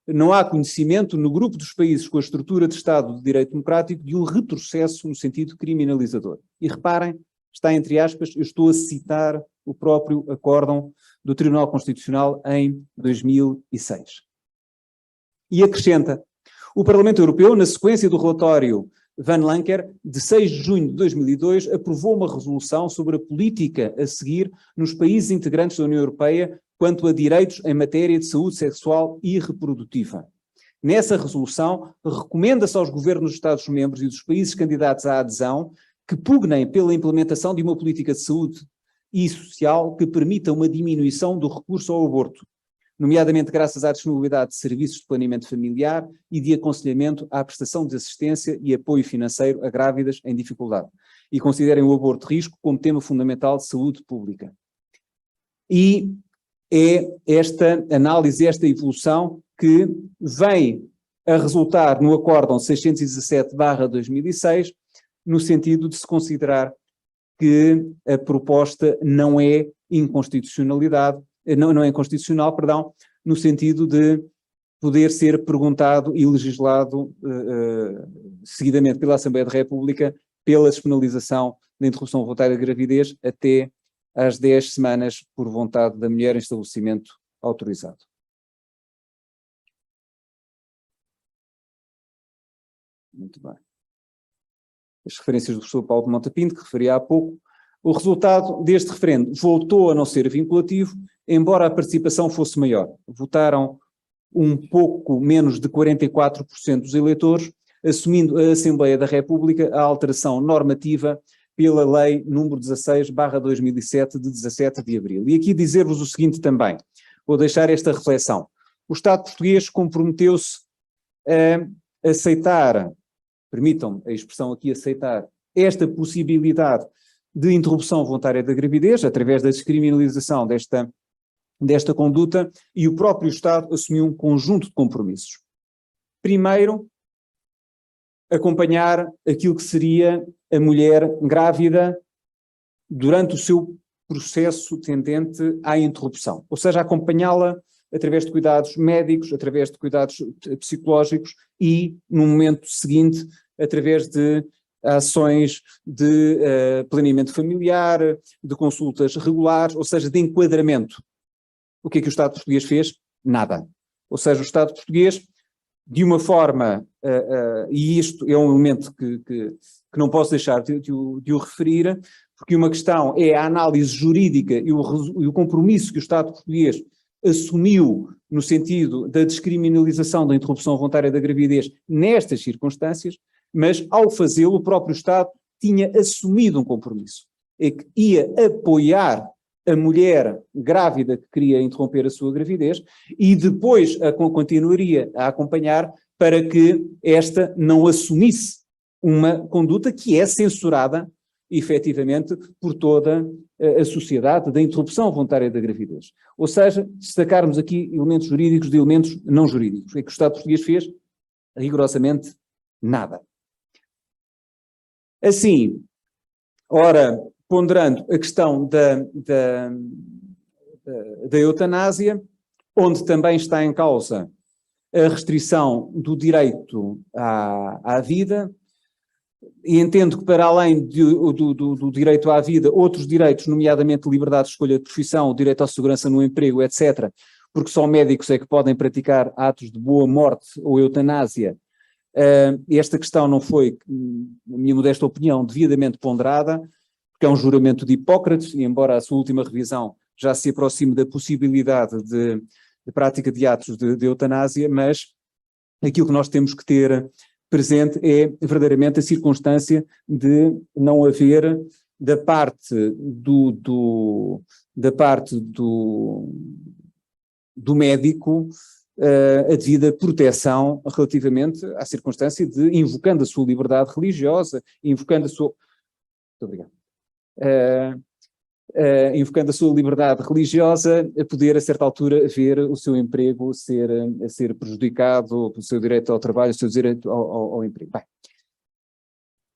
Não há conhecimento no grupo dos países com a estrutura de Estado de Direito Democrático de um retrocesso no sentido criminalizador. E reparem, está entre aspas, eu estou a citar o próprio acórdão do Tribunal Constitucional em 2006. E acrescenta: o Parlamento Europeu, na sequência do relatório Van Lancker, de 6 de junho de 2002, aprovou uma resolução sobre a política a seguir nos países integrantes da União Europeia quanto a direitos em matéria de saúde sexual e reprodutiva. Nessa resolução, recomenda-se aos governos dos Estados-membros e dos países candidatos à adesão que pugnem pela implementação de uma política de saúde e social que permita uma diminuição do recurso ao aborto, nomeadamente graças à disponibilidade de serviços de planeamento familiar e de aconselhamento à prestação de assistência e apoio financeiro a grávidas em dificuldade, e considerem o aborto de risco como tema fundamental de saúde pública. E é esta análise, esta evolução que vem a resultar no Acórdão 617/2006, no sentido de se considerar que a proposta não é inconstitucionalidade, não é inconstitucional, perdão, no sentido de poder ser perguntado e legislado seguidamente pela Assembleia da República pela despenalização da interrupção voluntária de gravidez até às 10 semanas por vontade da mulher em estabelecimento autorizado. Muito bem. As referências do professor Paulo de Monte Pinto, que referi há pouco. O resultado deste referendo voltou a não ser vinculativo, embora a participação fosse maior. Votaram um pouco menos de 44% dos eleitores, assumindo a Assembleia da República a alteração normativa pela Lei número 16/2007, de 17 de abril. E aqui dizer-vos o seguinte também, vou deixar esta reflexão. O Estado português comprometeu-se a aceitar, permitam-me a expressão aqui, aceitar esta possibilidade de interrupção voluntária da gravidez, através da descriminalização desta conduta, e o próprio Estado assumiu um conjunto de compromissos. Primeiro, acompanhar aquilo que seria a mulher grávida durante o seu processo tendente à interrupção, ou seja, acompanhá-la através de cuidados médicos, através de cuidados psicológicos e, no momento seguinte, através de ações de planeamento familiar, de consultas regulares, ou seja, de enquadramento. O que é que o Estado português fez? Nada. Ou seja, o Estado português, de uma forma, e isto é um elemento que não posso deixar de o referir, porque uma questão é a análise jurídica e o compromisso que o Estado português assumiu no sentido da descriminalização da interrupção voluntária da gravidez nestas circunstâncias, mas ao fazê-lo o próprio Estado tinha assumido um compromisso, é que ia apoiar a mulher grávida que queria interromper a sua gravidez e depois continuaria a acompanhar para que esta não assumisse uma conduta que é censurada efetivamente por toda a sociedade da interrupção voluntária da gravidez. Ou seja, destacarmos aqui elementos jurídicos de elementos não jurídicos. O que o Estado português fez? Rigorosamente nada. Assim, ora, ponderando a questão da eutanásia, onde também está em causa a restrição do direito à vida, e entendo que para além do direito à vida, outros direitos, nomeadamente liberdade de escolha de profissão, o direito à segurança no emprego, etc., porque só médicos é que podem praticar atos de boa morte ou eutanásia, esta questão não foi, na minha modesta opinião, devidamente ponderada, porque é um juramento de Hipócrates, e embora a sua última revisão já se aproxime da possibilidade de prática de atos de eutanásia, mas aquilo que nós temos que ter presente é verdadeiramente a circunstância de não haver da parte do médico a devida proteção relativamente à circunstância de, invocando a sua liberdade religiosa, invocando a sua... Muito obrigado. invocando a sua liberdade religiosa, a poder, a certa altura, ver o seu emprego ser prejudicado, o seu direito ao trabalho, o seu direito ao emprego. Bem,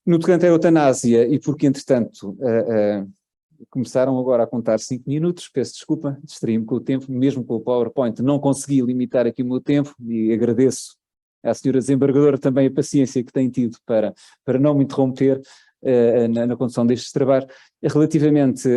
no tocante à eutanásia, e porque, entretanto, começaram agora a contar 5 minutos, peço desculpa, distraí-me com o tempo, mesmo com o PowerPoint, não consegui limitar aqui o meu tempo, e agradeço à senhora desembargadora também a paciência que tem tido para não me interromper na condução destes trabalhos. Relativamente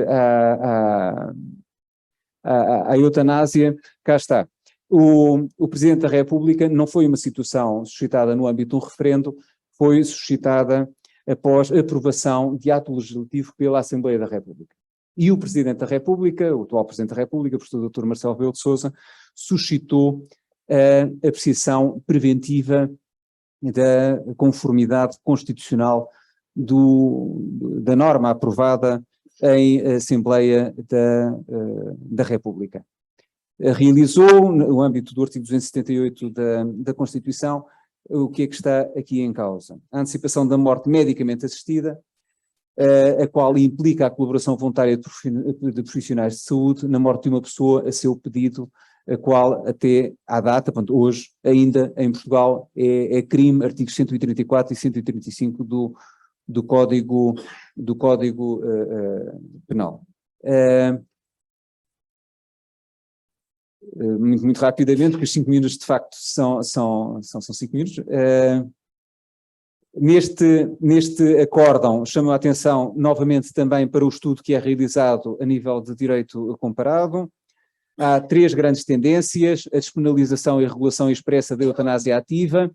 à eutanásia, cá está. O Presidente da República não foi uma situação suscitada no âmbito de um referendo, foi suscitada após aprovação de ato legislativo pela Assembleia da República. E o Presidente da República, o atual Presidente da República, o professor Dr. Marcelo Rebelo de Sousa, suscitou a apreciação preventiva da conformidade constitucional da norma aprovada em Assembleia da República. Realizou, no âmbito do artigo 278 da Constituição, o que é que está aqui em causa? A antecipação da morte medicamente assistida, a qual implica a colaboração voluntária de profissionais de saúde na morte de uma pessoa a seu pedido, a qual até à data, portanto, hoje, ainda em Portugal, é crime, artigos 134 e 135 do Código Penal. Muito rapidamente, porque os 5 minutos de facto são 5 minutos. Neste acórdão, chamo a atenção novamente também para o estudo que é realizado a nível de direito comparado. Há 3 grandes tendências: a despenalização e a regulação expressa da eutanásia ativa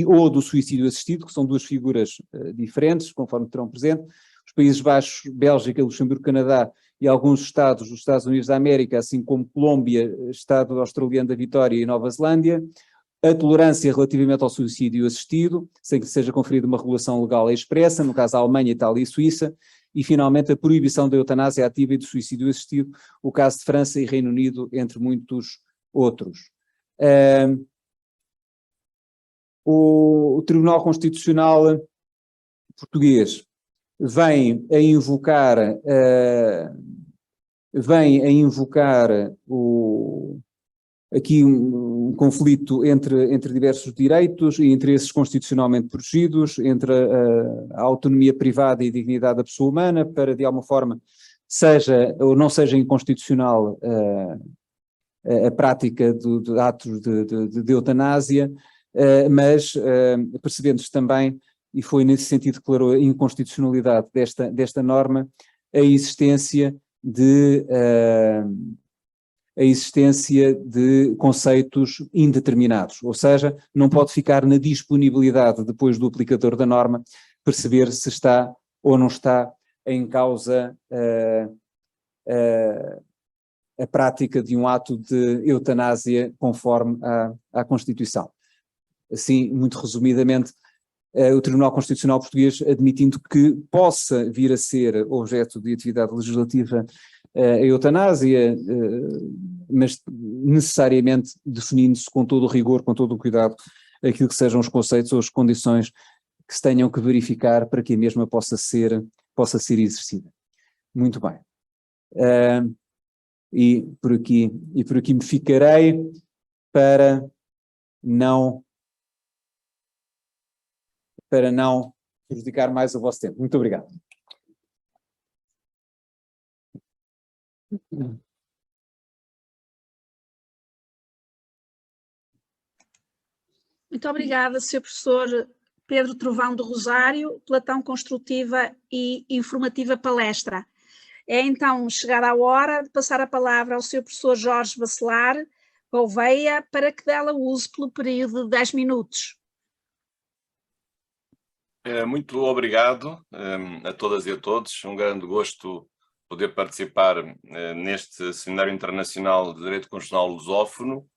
ou do suicídio assistido, que são 2 figuras diferentes, conforme terão presente. Os Países Baixos, Bélgica, Luxemburgo, Canadá e alguns estados dos Estados Unidos da América, assim como Colômbia, Estado Australiano da Vitória e Nova Zelândia. A tolerância relativamente ao suicídio assistido, sem que seja conferida uma regulação legal expressa, no caso a Alemanha, Itália e Suíça. E, finalmente, a proibição da eutanásia ativa e do suicídio assistido, o caso de França e Reino Unido, entre muitos outros. O Tribunal Constitucional português vem a invocar aqui um conflito entre diversos direitos e interesses constitucionalmente protegidos, entre a autonomia privada e a dignidade da pessoa humana, para de alguma forma seja ou não seja inconstitucional a prática de atos de eutanásia, mas percebendo-se também, e foi nesse sentido que declarou a inconstitucionalidade desta norma, a existência de conceitos indeterminados, ou seja, não pode ficar na disponibilidade depois do aplicador da norma perceber se está ou não está em causa a prática de um ato de eutanásia conforme à Constituição. Assim, muito resumidamente, o Tribunal Constitucional Português, admitindo que possa vir a ser objeto de atividade legislativa a eutanásia, mas necessariamente definindo-se com todo o rigor, com todo o cuidado, aquilo que sejam os conceitos ou as condições que se tenham que verificar para que a mesma possa ser exercida. Muito bem. E por aqui me ficarei para não prejudicar mais o vosso tempo. Muito obrigado. Muito obrigada, Sr. Professor Pedro Trovão do Rosário, pela tão construtiva e informativa palestra. É então chegada a hora de passar a palavra ao Sr. Professor Jorge Bacelar Gouveia para que dela use pelo período de 10 minutos. Muito obrigado a todas e a todos. Um grande gosto poder participar neste Seminário Internacional de Direito Constitucional Lusófono,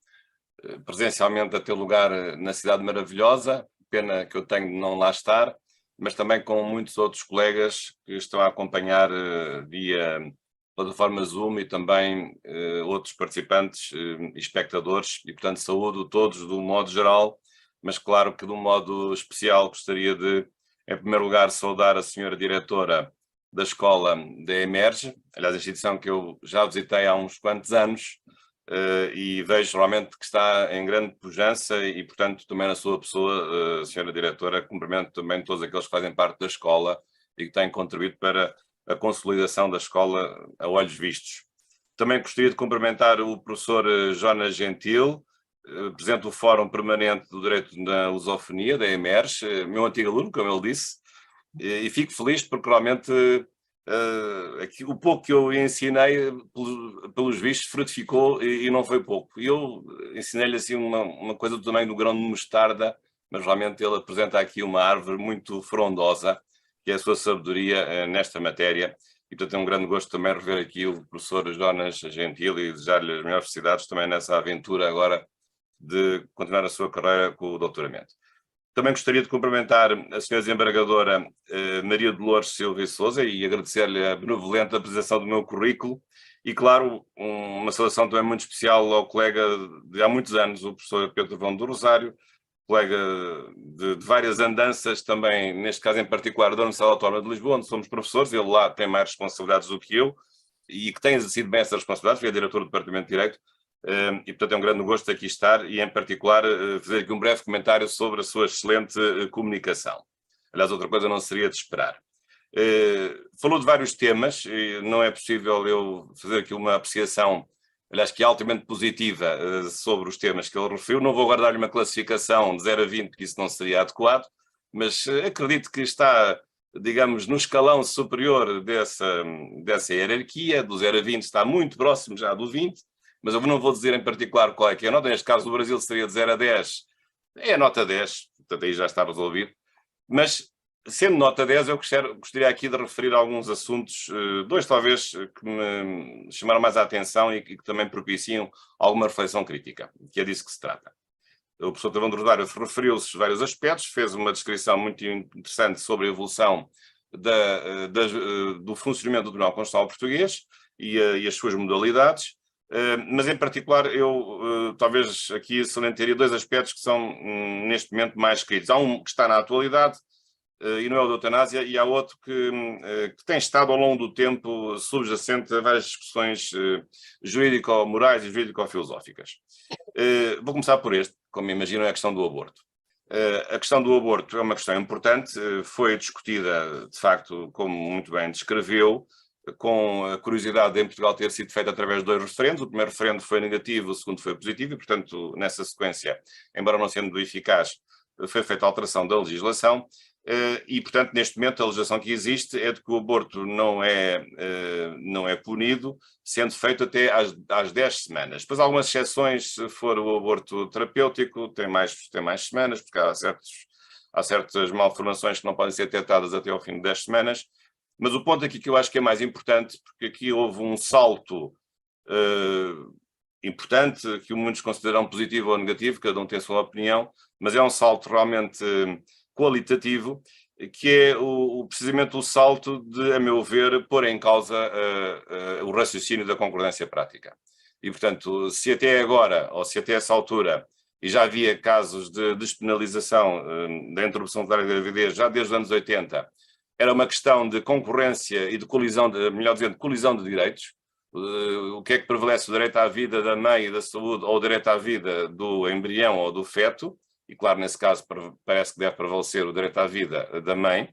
presencialmente a ter lugar na cidade maravilhosa, pena que eu tenho de não lá estar, mas também com muitos outros colegas que estão a acompanhar via plataforma Zoom e também outros participantes e espectadores, e portanto saúdo todos de um modo geral, mas claro que de um modo especial gostaria de, em primeiro lugar, saudar a senhora diretora da escola da Emerge, aliás, a instituição que eu já visitei há uns quantos anos, e vejo realmente que está em grande pujança e, portanto, também na sua pessoa, senhora diretora, cumprimento também todos aqueles que fazem parte da escola e que têm contribuído para a consolidação da escola a olhos vistos. Também gostaria de cumprimentar o professor Jonas Gentil, presidente do Fórum Permanente do Direito na Lusofonia, da Emerge, meu antigo aluno, como ele disse, e fico feliz porque realmente o pouco que eu ensinei, pelos vistos, frutificou e não foi pouco. E eu ensinei-lhe assim uma coisa do tamanho do grão de mostarda, mas realmente ele apresenta aqui uma árvore muito frondosa, que é a sua sabedoria nesta matéria. E portanto é um grande gosto também rever aqui o professor Jonas Gentil e desejar-lhe as melhores felicidades também nessa aventura agora de continuar a sua carreira com o doutoramento. Também gostaria de cumprimentar a senhora desembargadora Maria Dolores Silva e Sousa e agradecer-lhe a benevolente apresentação do meu currículo e, claro, uma saudação também muito especial ao colega de há muitos anos, o professor Pedro Vão do Rosário, colega de várias andanças também, neste caso em particular, da Universidade Autónoma de Lisboa, onde somos professores, ele lá tem mais responsabilidades do que eu e que tem exercido bem essas responsabilidades, foi diretor do Departamento de Direito, e portanto é um grande gosto aqui estar e em particular fazer aqui um breve comentário sobre a sua excelente comunicação. Aliás, outra coisa não seria de esperar. Falou de vários temas, e não é possível eu fazer aqui uma apreciação, aliás, que é altamente positiva sobre os temas que ele referiu. Não vou guardar-lhe uma classificação de 0 a 20, porque isso não seria adequado, mas acredito que está, digamos, no escalão superior dessa hierarquia, do 0 a 20 está muito próximo já do 20, mas eu não vou dizer em particular qual é que é a nota. Neste caso, o Brasil seria de 0 a 10, é a nota 10, portanto aí já está resolvido. Mas, sendo nota 10, eu gostaria aqui de referir alguns assuntos, dois talvez, que me chamaram mais a atenção e que também propiciam alguma reflexão crítica, que é disso que se trata. O professor Tavão do Rosário referiu-se a vários aspectos, fez uma descrição muito interessante sobre a evolução do funcionamento do Tribunal Constitucional Português e as suas modalidades. Mas em particular eu talvez aqui salientaria dois aspectos que são neste momento mais queridos. Há um que está na atualidade e não é o da eutanásia, e há outro que tem estado ao longo do tempo subjacente a várias discussões jurídico-morais e jurídico-filosóficas. Vou começar por este, como imaginam, é a questão do aborto. A questão do aborto é uma questão importante, foi discutida de facto, como muito bem descreveu, com a curiosidade de em Portugal ter sido feita através de 2 referendos. O primeiro referendo foi negativo, o segundo foi positivo e, portanto, nessa sequência, embora não sendo eficaz, foi feita a alteração da legislação e, portanto, neste momento a legislação que existe é de que o aborto não é punido, sendo feito até às 10 semanas. Depois, algumas exceções, se for o aborto terapêutico, tem mais semanas, porque há certas malformações que não podem ser detectadas até ao fim de 10 semanas. Mas o ponto aqui que eu acho que é mais importante, porque aqui houve um salto importante, que muitos consideram positivo ou negativo, cada um tem a sua opinião, mas é um salto realmente qualitativo, que é precisamente o salto de, a meu ver, pôr em causa o raciocínio da concordância prática. E, portanto, se até agora, ou se até essa altura, e já havia casos de despenalização da interrupção voluntária da gravidez já desde os anos 80, era uma questão de concorrência e de colisão, melhor dizendo, colisão de direitos. O que é que prevalece, o direito à vida da mãe e da saúde ou o direito à vida do embrião ou do feto? E claro, nesse caso parece que deve prevalecer o direito à vida da mãe,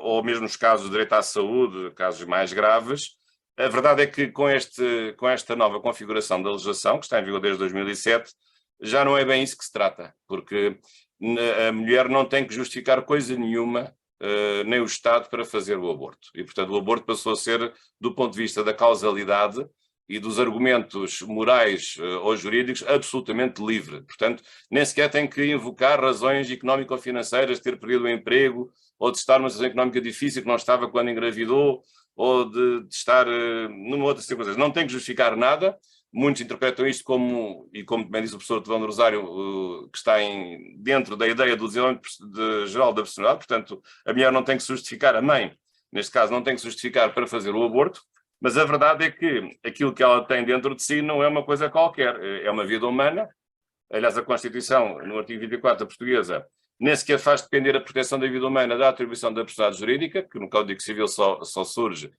ou mesmo nos casos do direito à saúde, casos mais graves. A verdade é que com esta nova configuração da legislação, que está em vigor desde 2007, já não é bem isso que se trata, porque a mulher não tem que justificar coisa nenhuma, nem o Estado, para fazer o aborto. E, portanto, o aborto passou a ser, do ponto de vista da causalidade e dos argumentos morais ou jurídicos, absolutamente livre. Portanto, nem sequer tem que invocar razões económico-financeiras, ter perdido o emprego, ou de estar numa situação económica difícil que não estava quando engravidou, ou de estar numa outra circunstância. Não tem que justificar nada. Muitos interpretam isto como, e como também disse o professor Tavão do Rosário, que está dentro da ideia do desenvolvimento geral da personalidade. Portanto, a mulher não tem que se justificar, a mãe, neste caso, não tem que se justificar para fazer o aborto, mas a verdade é que aquilo que ela tem dentro de si não é uma coisa qualquer, é uma vida humana. Aliás, a Constituição, no artigo 24 da portuguesa, nem sequer faz depender a proteção da vida humana da atribuição da personalidade jurídica, que no Código Civil só surge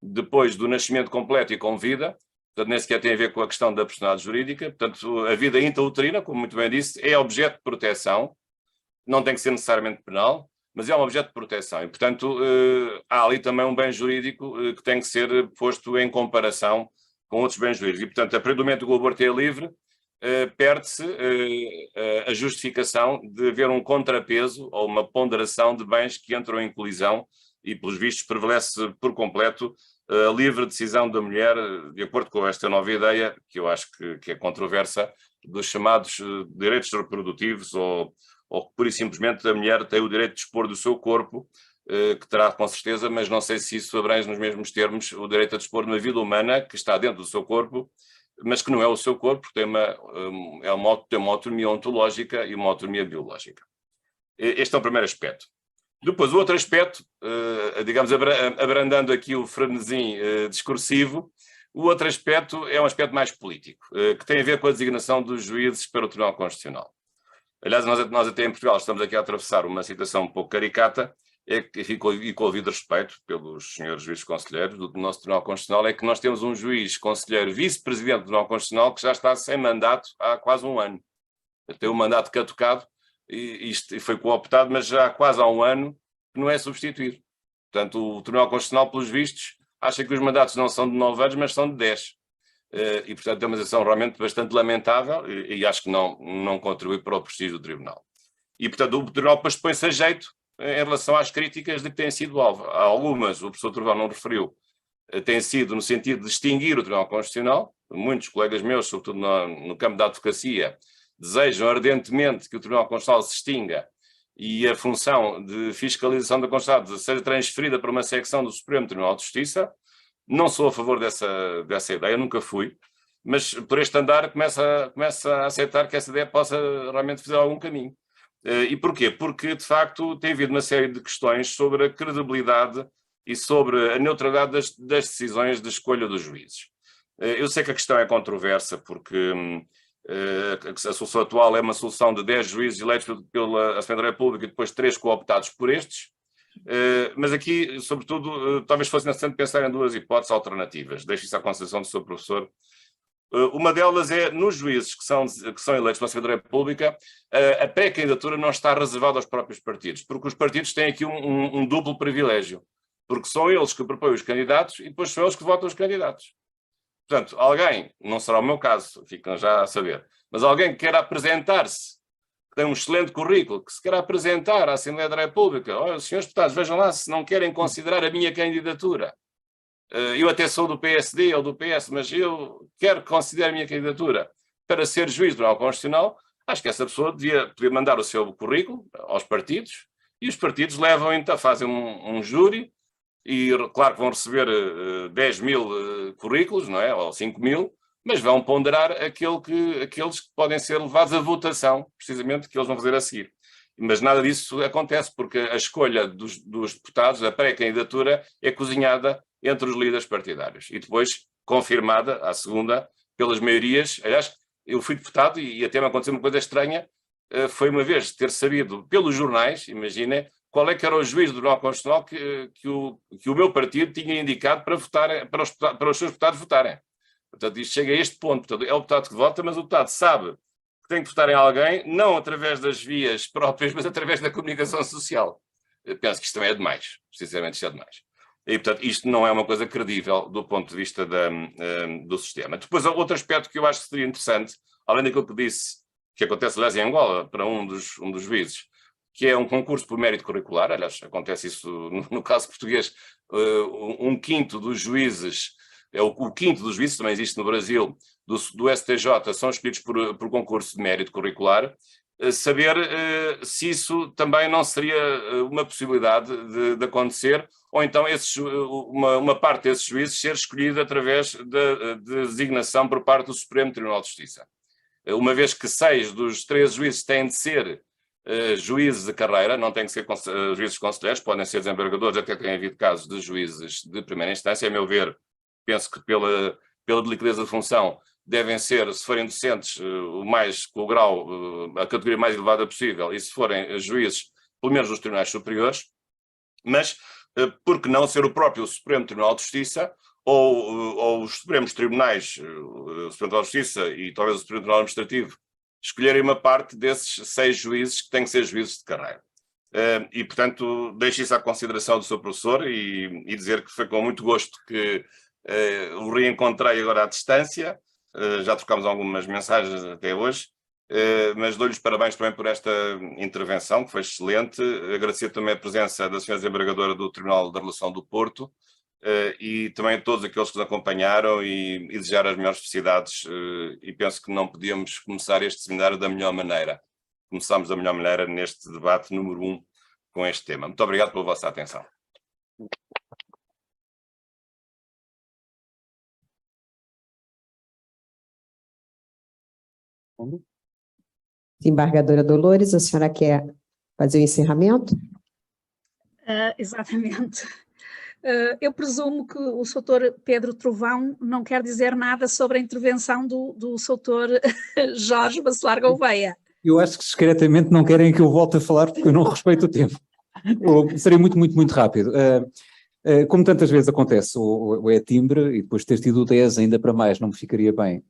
depois do nascimento completo e com vida, portanto nem sequer tem a ver com a questão da personalidade jurídica. Portanto, a vida intrauterina, como muito bem disse, é objeto de proteção, não tem que ser necessariamente penal, mas é um objeto de proteção e, portanto, há ali também um bem jurídico que tem que ser posto em comparação com outros bens jurídicos. E, portanto, a partir do momento que o aborto é livre, perde-se a justificação de haver um contrapeso ou uma ponderação de bens que entram em colisão e, pelos vistos, prevalece por completo a livre decisão da mulher, de acordo com esta nova ideia, que eu acho que é controversa, dos chamados direitos reprodutivos ou pura e simplesmente a mulher tem o direito de dispor do seu corpo, que terá com certeza, mas não sei se isso abrange nos mesmos termos o direito a dispor de uma vida humana que está dentro do seu corpo, mas que não é o seu corpo, porque tem uma autonomia ontológica e uma autonomia biológica. Este é o primeiro aspecto. Depois, o outro aspecto, digamos, abrandando aqui o frenesim discursivo, o outro aspecto é um aspecto mais político, que tem a ver com a designação dos juízes para o Tribunal Constitucional. Aliás, nós até em Portugal estamos aqui a atravessar uma situação um pouco caricata, e com o devido respeito pelos senhores juízes conselheiros do nosso Tribunal Constitucional, é que nós temos um juiz conselheiro vice-presidente do Tribunal Constitucional que já está sem mandato há quase um ano. Tem um mandato caducado e foi cooptado, mas já há quase há um ano que não é substituído. Portanto, o Tribunal Constitucional, pelos vistos, acha que os mandatos não são de 9 anos, mas são de 10. E, portanto, é uma decisão realmente bastante lamentável e acho que não contribui para o prestígio do Tribunal. E, portanto, o Tribunal depois põe-se a jeito em relação às críticas de que tem sido alvo. Há algumas, o professor Trovão não referiu, têm sido no sentido de extinguir o Tribunal Constitucional. Muitos colegas meus, sobretudo no campo da advocacia, desejam ardentemente que o Tribunal Constitucional se extinga e a função de fiscalização da Constituição seja transferida para uma secção do Supremo Tribunal de Justiça. Não sou a favor dessa ideia, nunca fui, mas por este andar começa a aceitar que essa ideia possa realmente fazer algum caminho. E porquê? Porque, de facto, tem havido uma série de questões sobre a credibilidade e sobre a neutralidade das decisões de escolha dos juízes. Eu sei que a questão é controversa, porque a solução atual é uma solução de 10 juízes eleitos pela Assembleia da República e depois 3 cooptados por estes. Mas aqui, sobretudo, talvez fosse necessário pensar em 2 hipóteses alternativas. Deixo isso à consideração do seu professor. Uma delas é, nos juízes que são eleitos pela Assembleia da República, a pré-candidatura não está reservada aos próprios partidos, porque os partidos têm aqui um duplo privilégio, porque são eles que propõem os candidatos e depois são eles que votam os candidatos. Portanto, alguém, não será o meu caso, ficam já a saber, mas alguém que queira apresentar-se, que tem um excelente currículo, que se quer apresentar à Assembleia da República, olha, senhores deputados, vejam lá se não querem considerar a minha candidatura. Eu até sou do PSD ou do PS, mas eu quero que considere a minha candidatura para ser juiz do Tribunal Constitucional. Acho que essa pessoa devia mandar o seu currículo aos partidos e os partidos levam, então, fazem um júri e, claro que vão receber 10 mil currículos, não é? Ou 5 mil, mas vão ponderar aqueles que podem ser levados à votação, precisamente, que eles vão fazer a seguir. Mas nada disso acontece, porque a escolha dos deputados, a pré-candidatura, é cozinhada entre os líderes partidários e depois confirmada, à segunda, pelas maiorias. Aliás, eu fui deputado e até me aconteceu uma coisa estranha, foi uma vez ter sabido pelos jornais, imaginem, qual é que era o juiz do Tribunal Constitucional que o meu partido tinha indicado para os seus deputados votarem. Portanto, isto chega a este ponto. Portanto, é o deputado que vota, mas o deputado sabe que tem que votar em alguém, não através das vias próprias, mas através da comunicação social. Eu penso que isto também é demais. Sinceramente, isto é demais. E, portanto, isto não é uma coisa credível do ponto de vista do sistema. Depois, outro aspecto que eu acho que seria interessante, além daquilo que disse, que acontece, aliás, em Angola, para um dos juízes, que é um concurso por mérito curricular. Aliás, acontece isso no caso português, um quinto dos juízes, o quinto dos juízes, também existe no Brasil, do STJ, são escolhidos por concurso de mérito curricular. Saber se isso também não seria uma possibilidade de acontecer, ou então uma parte desses juízes ser escolhida através de designação por parte do Supremo Tribunal de Justiça. Uma vez que 6 dos 13 juízes têm de ser juízes de carreira, não têm que ser juízes conselheiros, podem ser desembargadores, até tem havido casos de juízes de primeira instância. A meu ver, penso que pela delicadeza da função, devem ser, se forem docentes, com o grau, a categoria mais elevada possível, e se forem juízes, pelo menos nos tribunais superiores, mas por que não ser o próprio Supremo Tribunal de Justiça ou os Supremos Tribunais, o Supremo Tribunal de Justiça e talvez o Supremo Tribunal Administrativo, escolherem uma parte desses 6 juízes que têm que ser juízes de carreira. E, portanto, deixo isso à consideração do seu professor e dizer que foi com muito gosto que o reencontrei agora à distância. Já trocámos algumas mensagens até hoje, mas dou-lhes parabéns também por esta intervenção, que foi excelente. Agradecer também a presença da senhora desembargadora do Tribunal da Relação do Porto e também a todos aqueles que nos acompanharam e desejar as melhores felicidades. E penso que não podíamos começar este seminário da melhor maneira. Começámos da melhor maneira neste debate número 1 com este tema. Muito obrigado pela vossa atenção. Desembargadora Dolores, a senhora quer fazer o encerramento? Exatamente. Eu presumo que o Sr. Pedro Trovão não quer dizer nada sobre a intervenção do Sr. Jorge Bacelar Gouveia. Eu acho que discretamente não querem que eu volte a falar porque eu não respeito o tempo. Eu serei muito rápido. Como tantas vezes acontece, ou é timbre, e depois ter tido o 10 ainda para mais, não me ficaria bem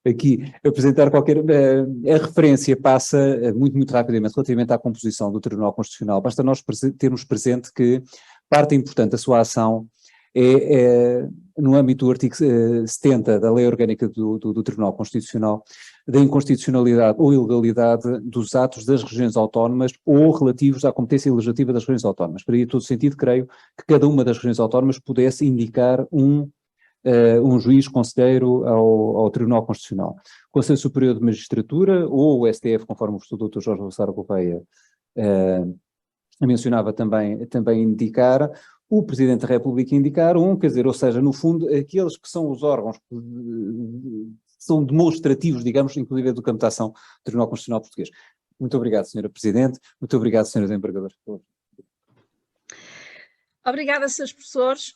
aqui apresentar qualquer... A referência passa muito rapidamente relativamente à composição do Tribunal Constitucional. Basta nós termos presente que parte importante da sua ação é no âmbito do artigo 70 da Lei Orgânica do Tribunal Constitucional, da inconstitucionalidade ou ilegalidade dos atos das regiões autónomas ou relativos à competência legislativa das regiões autónomas. Para todo sentido, creio que cada uma das regiões autónomas pudesse indicar um juiz conselheiro ao Tribunal Constitucional. O Conselho Superior de Magistratura ou o STF, conforme o Dr. Jorge Bacelar Gouveia mencionava também indicar, o Presidente da República indicar quer dizer, ou seja, no fundo, aqueles que são os órgãos que são demonstrativos, digamos, inclusive do campo de ação do Tribunal Constitucional Português. Muito obrigado, Sra. Presidente. Muito obrigado, Sra. Desembargadora. Obrigada, Srs. Professores.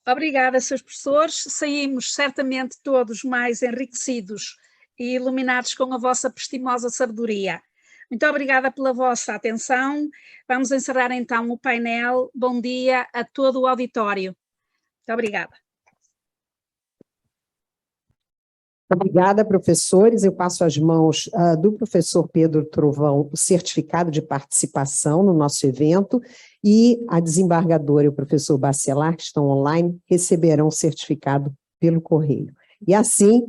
Obrigada, Srs. Professores. Saímos certamente todos mais enriquecidos e iluminados com a vossa prestimosa sabedoria. Muito obrigada pela vossa atenção. Vamos encerrar então o painel. Bom dia a todo o auditório. Muito obrigada. Obrigada, professores. Eu passo às mãos do professor Pedro Trovão o certificado de participação no nosso evento e a desembargadora e o professor Bacelar, que estão online, receberão o certificado pelo correio. E assim...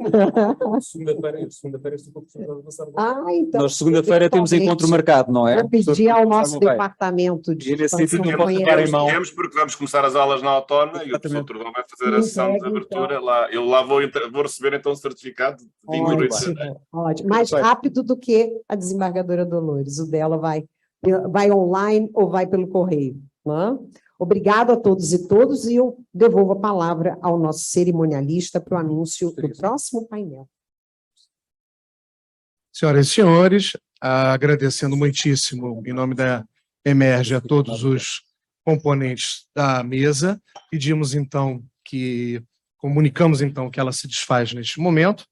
Segunda-feira estou com o professor Bacelar. Então... Nós segunda-feira temos encontro marcado, não é? Vou pedir ao nosso departamento de... Temos porque vamos começar as aulas na Autónoma e o professor Trovão vai fazer a sessão de abertura lá. Eu lá vou receber então o certificado de vinho do Rio de Janeiro. Ótimo. Mais rápido do que a desembargadora Dolores. O dela vai online ou vai pelo correio. Não é? Obrigado a todos e todas, e eu devolvo a palavra ao nosso cerimonialista para o anúncio do próximo painel. Senhoras e senhores, agradecendo muitíssimo, em nome da Emerge, a todos os componentes da mesa, comunicamos então que ela se desfaz neste momento.